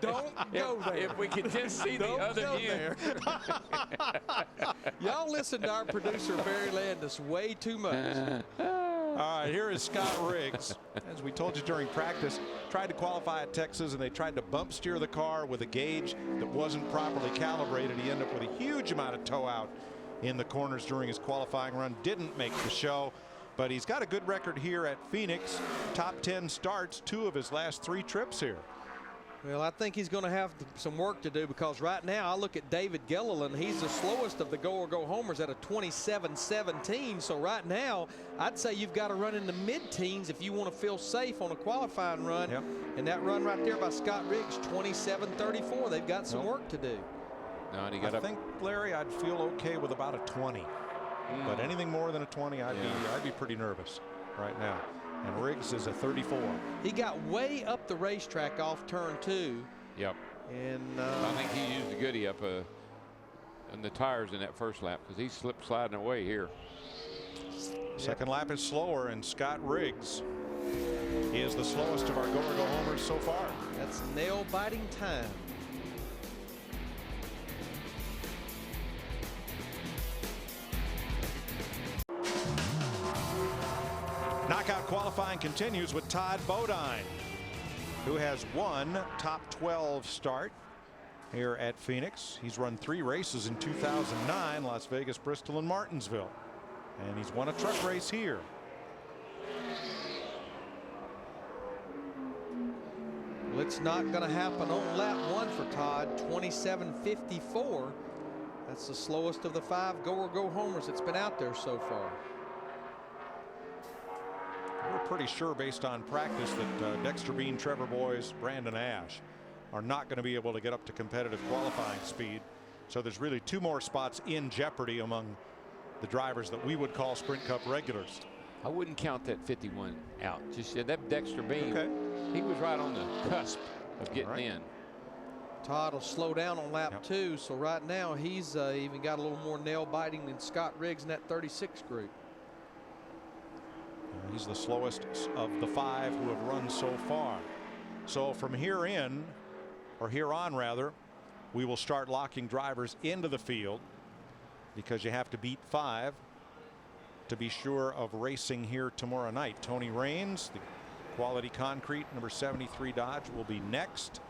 Speaker 4: Don't go there.
Speaker 3: If we could just see the other end.
Speaker 4: Y'all listen to our producer Barry Landis way too much.
Speaker 2: All right, here is Scott Riggs. As we told you during practice, tried to qualify at Texas, and they tried to bump steer the car with a gauge that wasn't properly calibrated. He ended up with a huge amount of tow out in the corners during his qualifying run. Didn't make the show, but he's got a good record here at Phoenix. Top 10 starts 2 of his last 3 trips here.
Speaker 4: Well, I think he's going to have some work to do because right now I look at David Gilliland. He's the slowest of the go-or-go homers at a 27.17. So right now, I'd say you've got to run in the mid-teens if you want to feel safe on a qualifying run.
Speaker 2: Yep.
Speaker 4: And that run right there by Scott Riggs, 27.34. They've got some work to do.
Speaker 3: No, and
Speaker 2: I think, Larry, I'd feel okay with about a 20. But anything more than a 20, I'd be pretty nervous right now. And Riggs is a 34.
Speaker 4: He got way up the racetrack off turn 2.
Speaker 3: Yep.
Speaker 4: And
Speaker 3: I think he used a goodie up on the tires in that first lap because he slipped sliding away here.
Speaker 2: Second lap is slower, and Scott Riggs is the slowest of our go-or-go homers so far.
Speaker 4: That's nail-biting time.
Speaker 2: Knockout qualifying continues with Todd Bodine, who has one top 12 start here at Phoenix. He's run 3 races in 2009, Las Vegas, Bristol, and Martinsville. And he's won a truck race here.
Speaker 4: Well, it's not going to happen on lap 1 for Todd. 27.54. That's the slowest of the 5 go-or-go homers that's been out there so far.
Speaker 2: We're pretty sure based on practice that Dexter Bean, Trevor Boyes, Brandon Ash are not going to be able to get up to competitive qualifying speed. So there's really 2 more spots in jeopardy among the drivers that we would call Sprint Cup regulars.
Speaker 3: I wouldn't count that 51 out. Just that Dexter Bean, he was right on the cusp of getting in.
Speaker 4: Todd will slow down on lap 2, so right now he's even got a little more nail biting than Scott Riggs in that 36 group.
Speaker 2: He's the slowest of the 5 who have run so far. So from here on rather, we will start locking drivers into the field, because you have to beat 5 to be sure of racing here tomorrow night. Tony Raines, the Quality Concrete number 73 Dodge, will be next.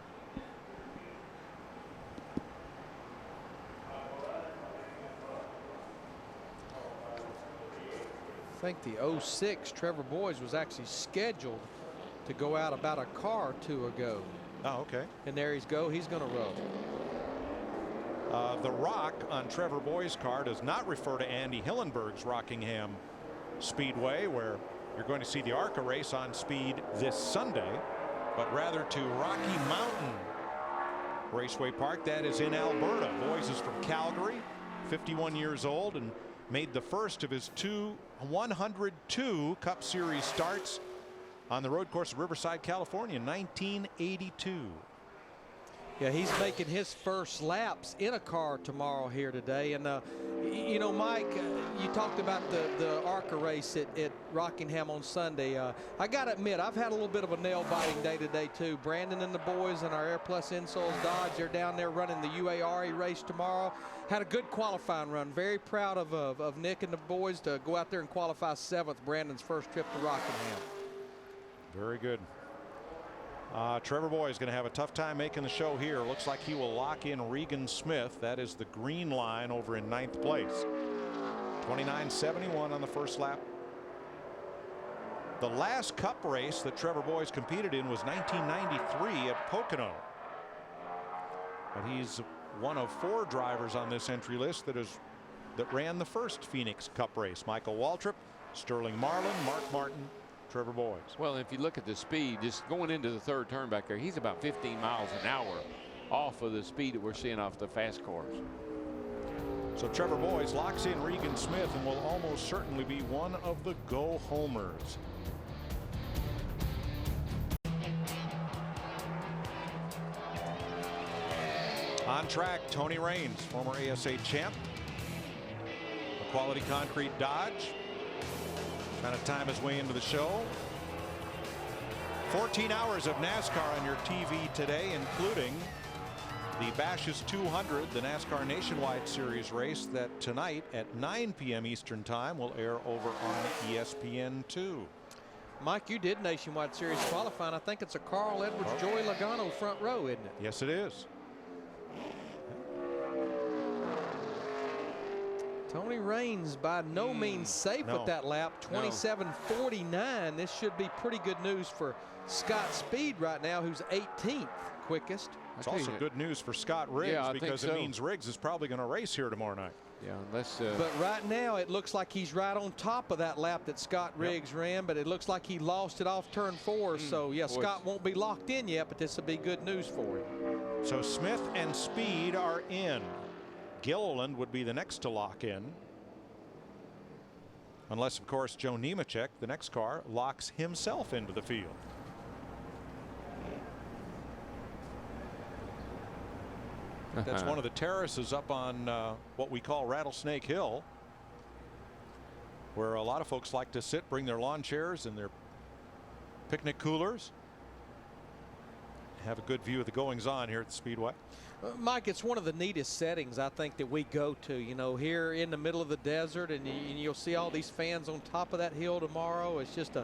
Speaker 4: I think the 06 Trevor Boys was actually scheduled to go out about a car or 2 ago.
Speaker 2: Oh, okay.
Speaker 4: And there he's going to roll.
Speaker 2: The rock on Trevor Boy's car does not refer to Andy Hillenberg's Rockingham Speedway, where you're going to see the ARCA race on speed this Sunday, but rather to Rocky Mountain Raceway Park. That is in Alberta. Boys is from Calgary, 51 years old, and made the first of his 102 Cup Series starts on the road course of Riverside, California in 1982.
Speaker 4: Yeah, he's making his first laps in a car tomorrow here today. And, you know, Mike, you talked about the ARCA race at Rockingham on Sunday. I got to admit, I've had a little bit of a nail-biting day today, too. Brandon and the boys and our Air Plus Insoles Dodge, they're down there running the UARE race tomorrow. Had a good qualifying run. Very proud of Nick and the boys to go out there and qualify 7th, Brandon's first trip to Rockingham.
Speaker 2: Very good. Trevor Boy is going to have a tough time making the show here. Looks like he will lock in Regan Smith. That is the green line over in 9th place. 29.71 on the first lap. The last Cup race that Trevor Boy's competed in was 1993 at Pocono. But he's one of 4 drivers on this entry list that ran the first Phoenix Cup race. Michael Waltrip, Sterling Marlin, Mark Martin, Trevor Boys.
Speaker 3: Well, if you look at the speed, just going into the 3rd turn back there, he's about 15 miles an hour off of the speed that we're seeing off the fast cars.
Speaker 2: So Trevor Boys locks in Regan Smith and will almost certainly be one of the go-homers. On track, Tony Raines, former ASA champ. The Quality Concrete Dodge. Trying to time his way into the show. 14 hours of NASCAR on your TV today, including the Bashes 200, the NASCAR Nationwide Series race that tonight at 9 p.m. Eastern Time will air over on ESPN2.
Speaker 4: Mike, you did Nationwide Series qualifying. I think it's a Carl Edwards, Joey Logano front row, isn't it?
Speaker 2: Yes, it is.
Speaker 4: Tony Raines by no means safe with that lap. 27.49. This should be pretty good news for Scott Speed right now, who's 18th quickest.
Speaker 2: It's also good news for Scott Riggs, because it means Riggs is probably going to race here tomorrow night.
Speaker 3: Yeah, unless.
Speaker 4: But right now it looks like he's right on top of that lap that Scott Riggs ran, but it looks like he lost it off turn 4. So yeah, Scott won't be locked in yet, but this will be good news for him.
Speaker 2: So Smith and Speed are in. Gilliland would be the next to lock in. Unless, of course, Joe Nemechek, the next car, locks himself into the field. That's one of the terraces up on what we call Rattlesnake Hill, where a lot of folks like to sit, bring their lawn chairs and their picnic coolers, have a good view of the goings on here at the Speedway.
Speaker 4: Mike, it's one of the neatest settings I think that we go to, you know, here in the middle of the desert, and you'll see all these fans on top of that hill tomorrow. It's just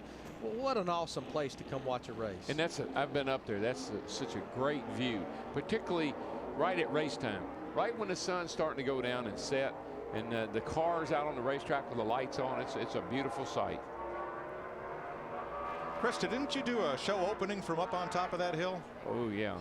Speaker 4: what an awesome place to come watch a race.
Speaker 3: And I've been up there. That's such a great view, particularly right at race time, right when the sun's starting to go down and set, and the cars out on the racetrack with the lights on. It's a beautiful sight.
Speaker 2: Krista, didn't you do a show opening from up on top of that hill?
Speaker 3: Oh, yeah.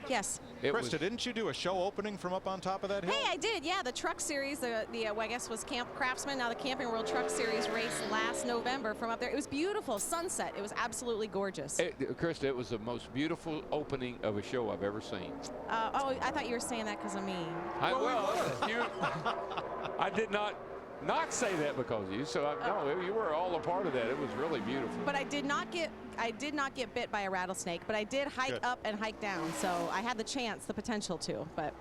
Speaker 5: Yes.
Speaker 2: Krista, didn't you do a show opening from up on top of that hill?
Speaker 5: Hey, I did. Yeah, the Truck Series, well, I guess was Camp Craftsman, now the Camping World Truck Series race last November from up there. It was beautiful. Sunset. It was absolutely gorgeous.
Speaker 3: Krista, it was the most beautiful opening of a show I've ever seen.
Speaker 5: Oh, I thought you were saying that because of me.
Speaker 3: I did not not say that because of you. So no, you were all a part of that. It was really beautiful.
Speaker 5: But I did not get bit by a rattlesnake, but I did hike up and hike down. So I had the potential to, but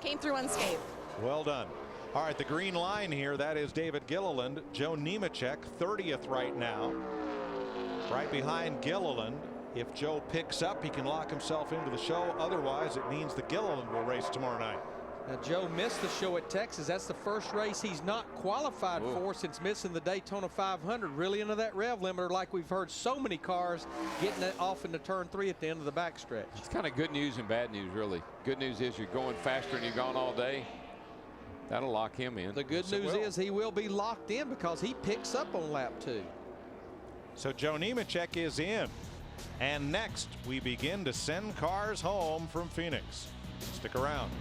Speaker 5: came through unscathed.
Speaker 2: Well done. All right, the green line here, that is David Gilliland. Joe Nemechek, 30th right now. Right behind Gilliland. If Joe picks up, he can lock himself into the show. Otherwise, it means that Gilliland will race tomorrow night.
Speaker 4: Now, Joe missed the show at Texas. That's the first race he's not qualified for since missing the Daytona 500. Really into that rev limiter, like we've heard so many cars getting it off into turn 3 at the end of the backstretch.
Speaker 3: It's kind of good news and bad news, really. Good news is you're going faster and you've gone all day. That'll lock him in.
Speaker 4: The good news is he will be locked in because he picks up on lap 2.
Speaker 2: So Joe Nemechek is in. And next, we begin to send cars home from Phoenix. Stick around.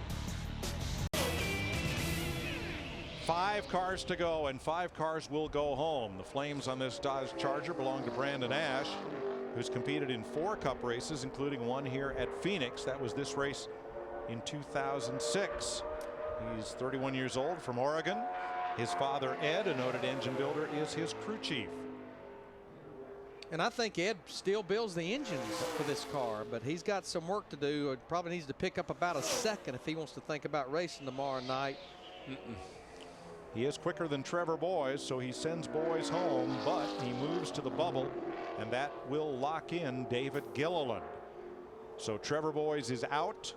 Speaker 2: 5 cars to go, and 5 cars will go home. The flames on this Dodge Charger belong to Brandon Ash, who's competed in 4 Cup races, including one here at Phoenix. That was this race in 2006. He's 31 years old, from Oregon. His father, Ed, a noted engine builder, is his crew chief.
Speaker 4: And I think Ed still builds the engines for this car, but he's got some work to do. Probably needs to pick up about a second if he wants to think about racing tomorrow night.
Speaker 2: He is quicker than Trevor Boys, so he sends Boys home, but he moves to the bubble, and that will lock in David Gilliland. So Trevor Boys is out.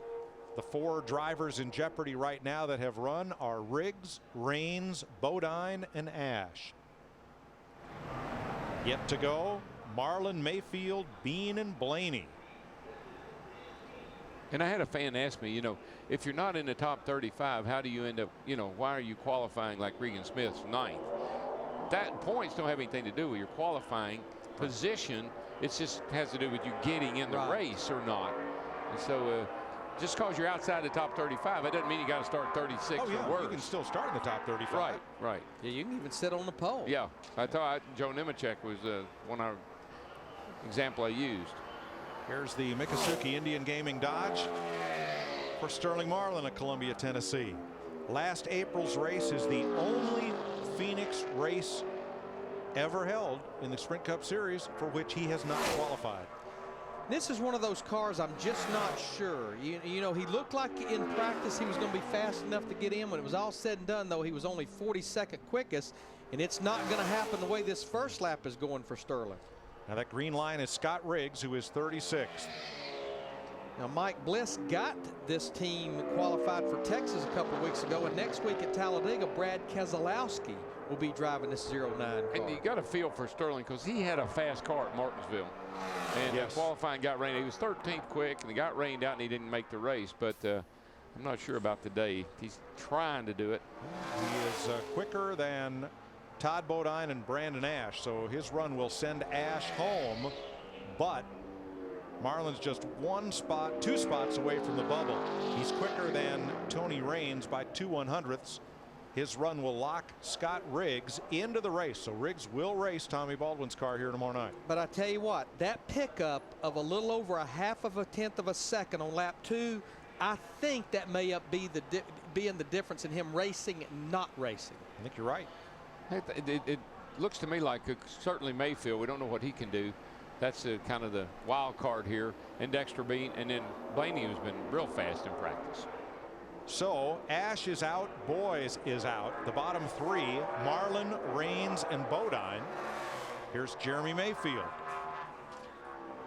Speaker 2: The 4 drivers in jeopardy right now that have run are Riggs, Rains, Bodine, and Ash. Yet to go, Marlin, Mayfield, Bean, and Blaney.
Speaker 3: And I had a fan ask me, you know, if you're not in the top 35, how do you end up, you know, why are you qualifying like Regan Smith's 9th? That points don't have anything to do with your qualifying position. It just has to do with you getting in the race or not. And so just because you're outside the top 35, that doesn't mean you got to start 36 or worse.
Speaker 2: You can still start in the top 35.
Speaker 3: Right, right.
Speaker 4: Yeah, you can even sit on the pole.
Speaker 3: Yeah, I thought Joe Nemechek was one example I used.
Speaker 2: Here's the Miccosukee Indian Gaming Dodge for Sterling Marlin of Columbia, Tennessee. Last April's race is the only Phoenix race ever held in the Sprint Cup Series for which he has not qualified.
Speaker 4: This is one of those cars I'm just not sure. You know, he looked like in practice he was going to be fast enough to get in. When it was all said and done, though, he was only 42nd quickest, and it's not going to happen the way this first lap is going for Sterling.
Speaker 2: Now that green line is Scott Riggs, who is 36th.
Speaker 4: Now Mike Bliss got this team qualified for Texas a couple of weeks ago, and next week at Talladega, Brad Keselowski will be driving this 09 car.
Speaker 3: And you got a feel for Sterling because he had a fast car at Martinsville. And qualifying got rained. He was 13th quick, and he got rained out, and he didn't make the race. But I'm not sure about today. He's trying to do it.
Speaker 2: He is quicker than Todd Bodine and Brandon Ash, so his run will send Ash home, but Marlin's just 2 spots away from the bubble. He's quicker than Tony Raines by 2 1/100ths. His run will lock Scott Riggs into the race, so Riggs will race Tommy Baldwin's car here tomorrow night.
Speaker 4: But I tell you what, that pickup of a little over a 1/2 of a second on lap 2, I think that may being the difference in him racing and not racing.
Speaker 2: I think you're right.
Speaker 3: It looks to me like certainly Mayfield, we don't know what he can do. That's kind of the wild card here. And Dexter Bean, and then Blaney, who's been real fast in practice.
Speaker 2: So Ash is out, Boys is out. The bottom 3, Marlin, Raines, and Bodine. Here's Jeremy Mayfield,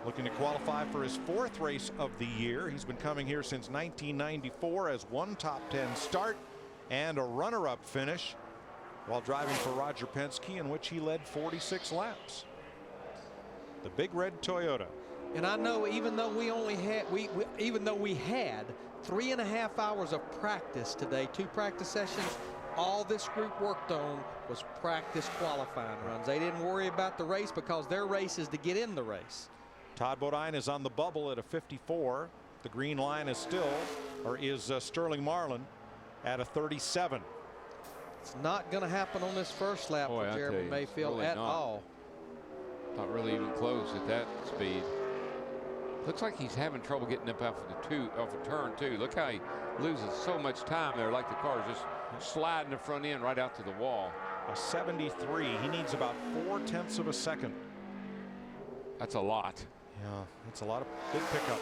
Speaker 2: looking to qualify for his 4th race of the year. He's been coming here since 1994 as 1 top 10 start and a runner-up finish while driving for Roger Penske, in which he led 46 laps. The big red Toyota.
Speaker 4: And I know even though we only had even though we had 3.5 hours of practice today, 2 practice sessions, all this group worked on was practice qualifying runs. They didn't worry about the race because their race is to get in the race.
Speaker 2: Todd Bodine is on the bubble at a 54. The green line is Sterling Marlin at a 37.
Speaker 4: It's not going to happen on this first lap for Jeremy Mayfield
Speaker 3: really
Speaker 4: at all.
Speaker 3: Not really even close at that speed. Looks like he's having trouble getting up off of turn 2. Look how he loses so much time there, like the car is just sliding the front end right out to the wall.
Speaker 2: A 73. He needs about 0.4 of a second.
Speaker 3: That's a lot.
Speaker 2: Yeah, that's a lot of big pickup.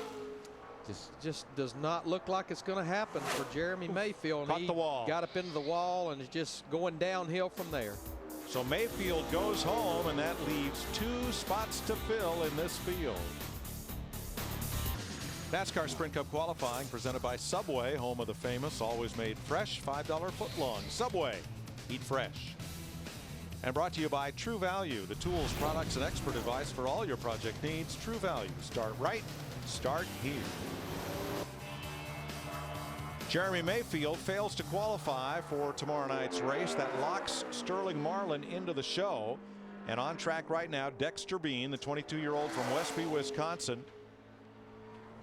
Speaker 4: Just does not look like it's going to happen for Jeremy Mayfield.
Speaker 2: Caught the wall.
Speaker 4: Got up into the wall and is just going downhill from there.
Speaker 2: So Mayfield goes home, and that leaves 2 spots to fill in this field. NASCAR Sprint Cup qualifying presented by Subway, home of the famous, always made fresh, $5 footlong. Subway, eat fresh. And brought to you by True Value, the tools, products, and expert advice for all your project needs. True Value. Start right. Start here. Jeremy Mayfield fails to qualify for tomorrow night's race. That locks Sterling Marlin into the show. And on track right now, Dexter Bean, the 22-year-old from Westby, Wisconsin,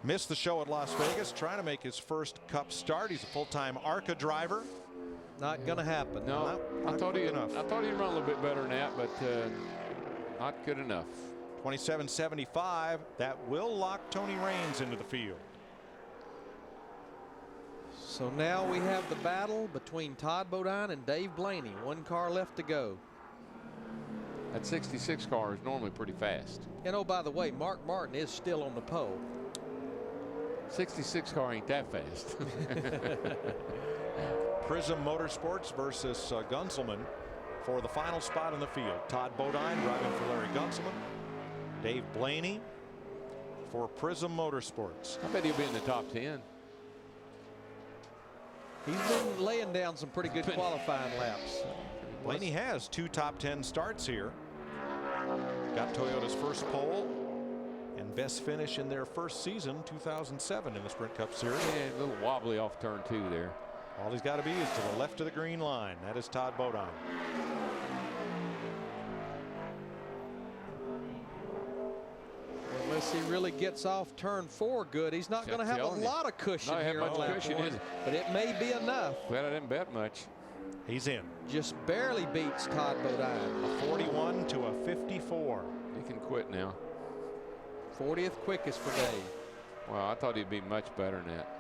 Speaker 2: missed the show at Las Vegas, trying to make his first Cup start. He's a full-time ARCA driver.
Speaker 4: Not going to happen.
Speaker 3: No, I thought he'd run a little bit better than that, but not good enough.
Speaker 2: 27.75. That will lock Tony Raines into the field.
Speaker 4: So now we have the battle between Todd Bodine and Dave Blaney. 1 car left to go.
Speaker 3: That 66 car is normally pretty fast.
Speaker 4: And oh, by the way, Mark Martin is still on the pole.
Speaker 3: 66 car ain't that fast.
Speaker 2: Prism Motorsports versus Gunselman for the final spot in the field. Todd Bodine driving for Larry Gunselman. Dave Blaney for Prism Motorsports.
Speaker 3: I bet he'll be in the top 10.
Speaker 4: He's been laying down some pretty good qualifying laps.
Speaker 2: Blaney has 2 top 10 starts here. Got Toyota's first pole and best finish in their first season, 2007, in the Sprint Cup Series.
Speaker 3: Yeah, a little wobbly off turn 2 there.
Speaker 2: All he's got to be is to the left of the green line. That is Todd Bodine.
Speaker 4: Unless he really gets off turn 4 good, he's not going to have a lot of cushion here on lap 1, but it may be enough.
Speaker 3: Well, I didn't bet much.
Speaker 2: He's in.
Speaker 4: Just barely beats Todd Bodine.
Speaker 2: A 41 to a 54.
Speaker 3: He can quit now.
Speaker 4: 40th quickest for Dave.
Speaker 3: Well, I thought he'd be much better than that.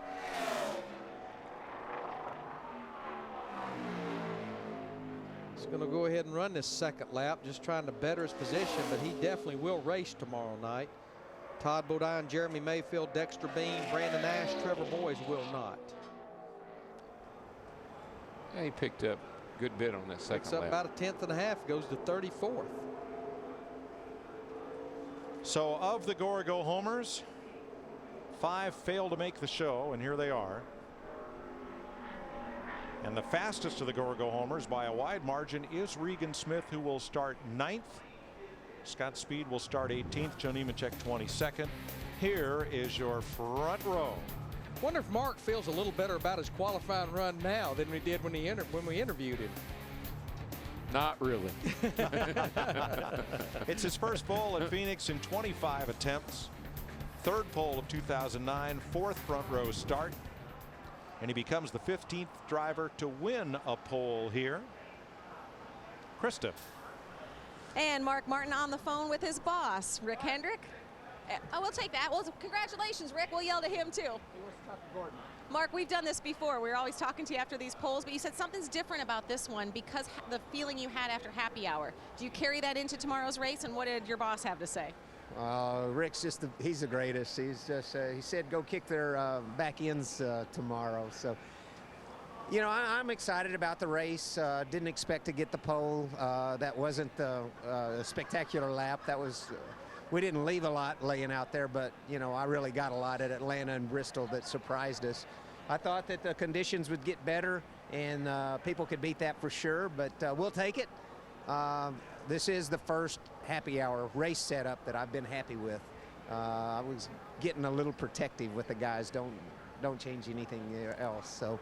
Speaker 4: He's going to go ahead and run this second lap, just trying to better his position, but he definitely will race tomorrow night. Todd Bodine, Jeremy Mayfield, Dexter Bean, Brandon Nash, Trevor Boys will not.
Speaker 3: Yeah, he picked up a good bit on that second
Speaker 4: Picks up
Speaker 3: lap.
Speaker 4: about a 10.5, goes to 34th.
Speaker 2: So of the Go homers, 5 failed to make the show, and here they are. And the fastest of the Go homers by a wide margin is Regan Smith, who will start 9th. Scott Speed will start 18th. Joe Nemechek 22nd. Here is your front row.
Speaker 4: Wonder if Mark feels a little better about his qualifying run now than we did when we interviewed him.
Speaker 3: Not really.
Speaker 2: It's his first pole at Phoenix in 25 attempts. 3rd pole of 2009, 4th front row start. And he becomes the 15th driver to win a pole here. Krista.
Speaker 5: And Mark Martin on the phone with his boss, Rick Hendrick. Oh, we'll take that. Well, congratulations, Rick. We'll yell to him, too. Mark, we've done this before. We're always talking to you after these polls, but you said something's different about this one because the feeling you had after happy hour. Do you carry that into tomorrow's race, and what did your boss have to say?
Speaker 6: Rick's just he's the greatest. He's just he said go kick their back ends tomorrow. So, you know, I'm excited about the race. Didn't expect to get the pole. That wasn't a spectacular lap. That was we didn't leave a lot laying out there, but you know, I really got a lot at Atlanta and Bristol that surprised us. I thought that the conditions would get better and people could beat that for sure, but we'll take it. This is the first happy hour race setup that I've been happy with. I was getting a little protective with the guys. Don't change anything else. So,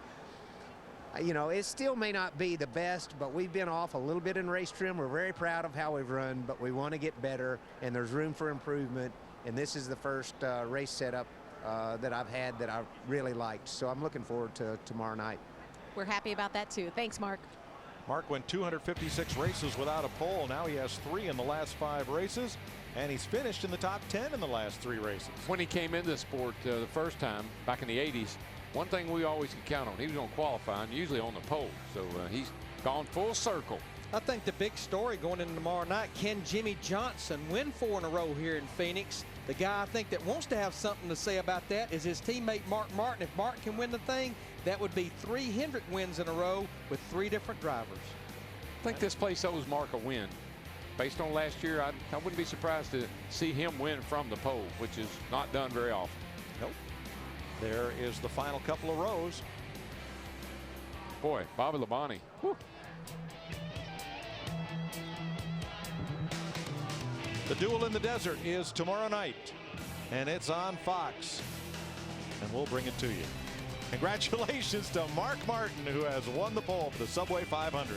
Speaker 6: you know, it still may not be the best, but we've been off a little bit in race trim. We're very proud of how we've run, but we want to get better, and there's room for improvement. And this is the first race setup that I've had that I really liked. So I'm looking forward to tomorrow night.
Speaker 5: We're happy about that, too. Thanks, Mark.
Speaker 2: Mark went 256 races without a pole. Now he has 3 in the last 5 races, and he's finished in the top 10 in the last 3 races.
Speaker 3: When he came into the sport the first time back in the 80s, one thing we always can count on, he was going to qualify and usually on the pole. So he's gone full circle.
Speaker 4: I think the big story going into tomorrow night, can Jimmy Johnson win 4 in a row here in Phoenix? The guy I think that wants to have something to say about that is his teammate Mark Martin. If Mark can win the thing, that would be 3 Hendrick wins in a row with 3 different drivers.
Speaker 3: I think this place owes Mark a win. Based on last year, I wouldn't be surprised to see him win from the pole, which is not done very often.
Speaker 2: Nope. There is the final couple of rows.
Speaker 3: Boy, Bobby Labonte. Whew.
Speaker 2: The Duel in the Desert is tomorrow night, and it's on Fox, and we'll bring it to you. Congratulations to Mark Martin, who has won the pole for the Subway 500.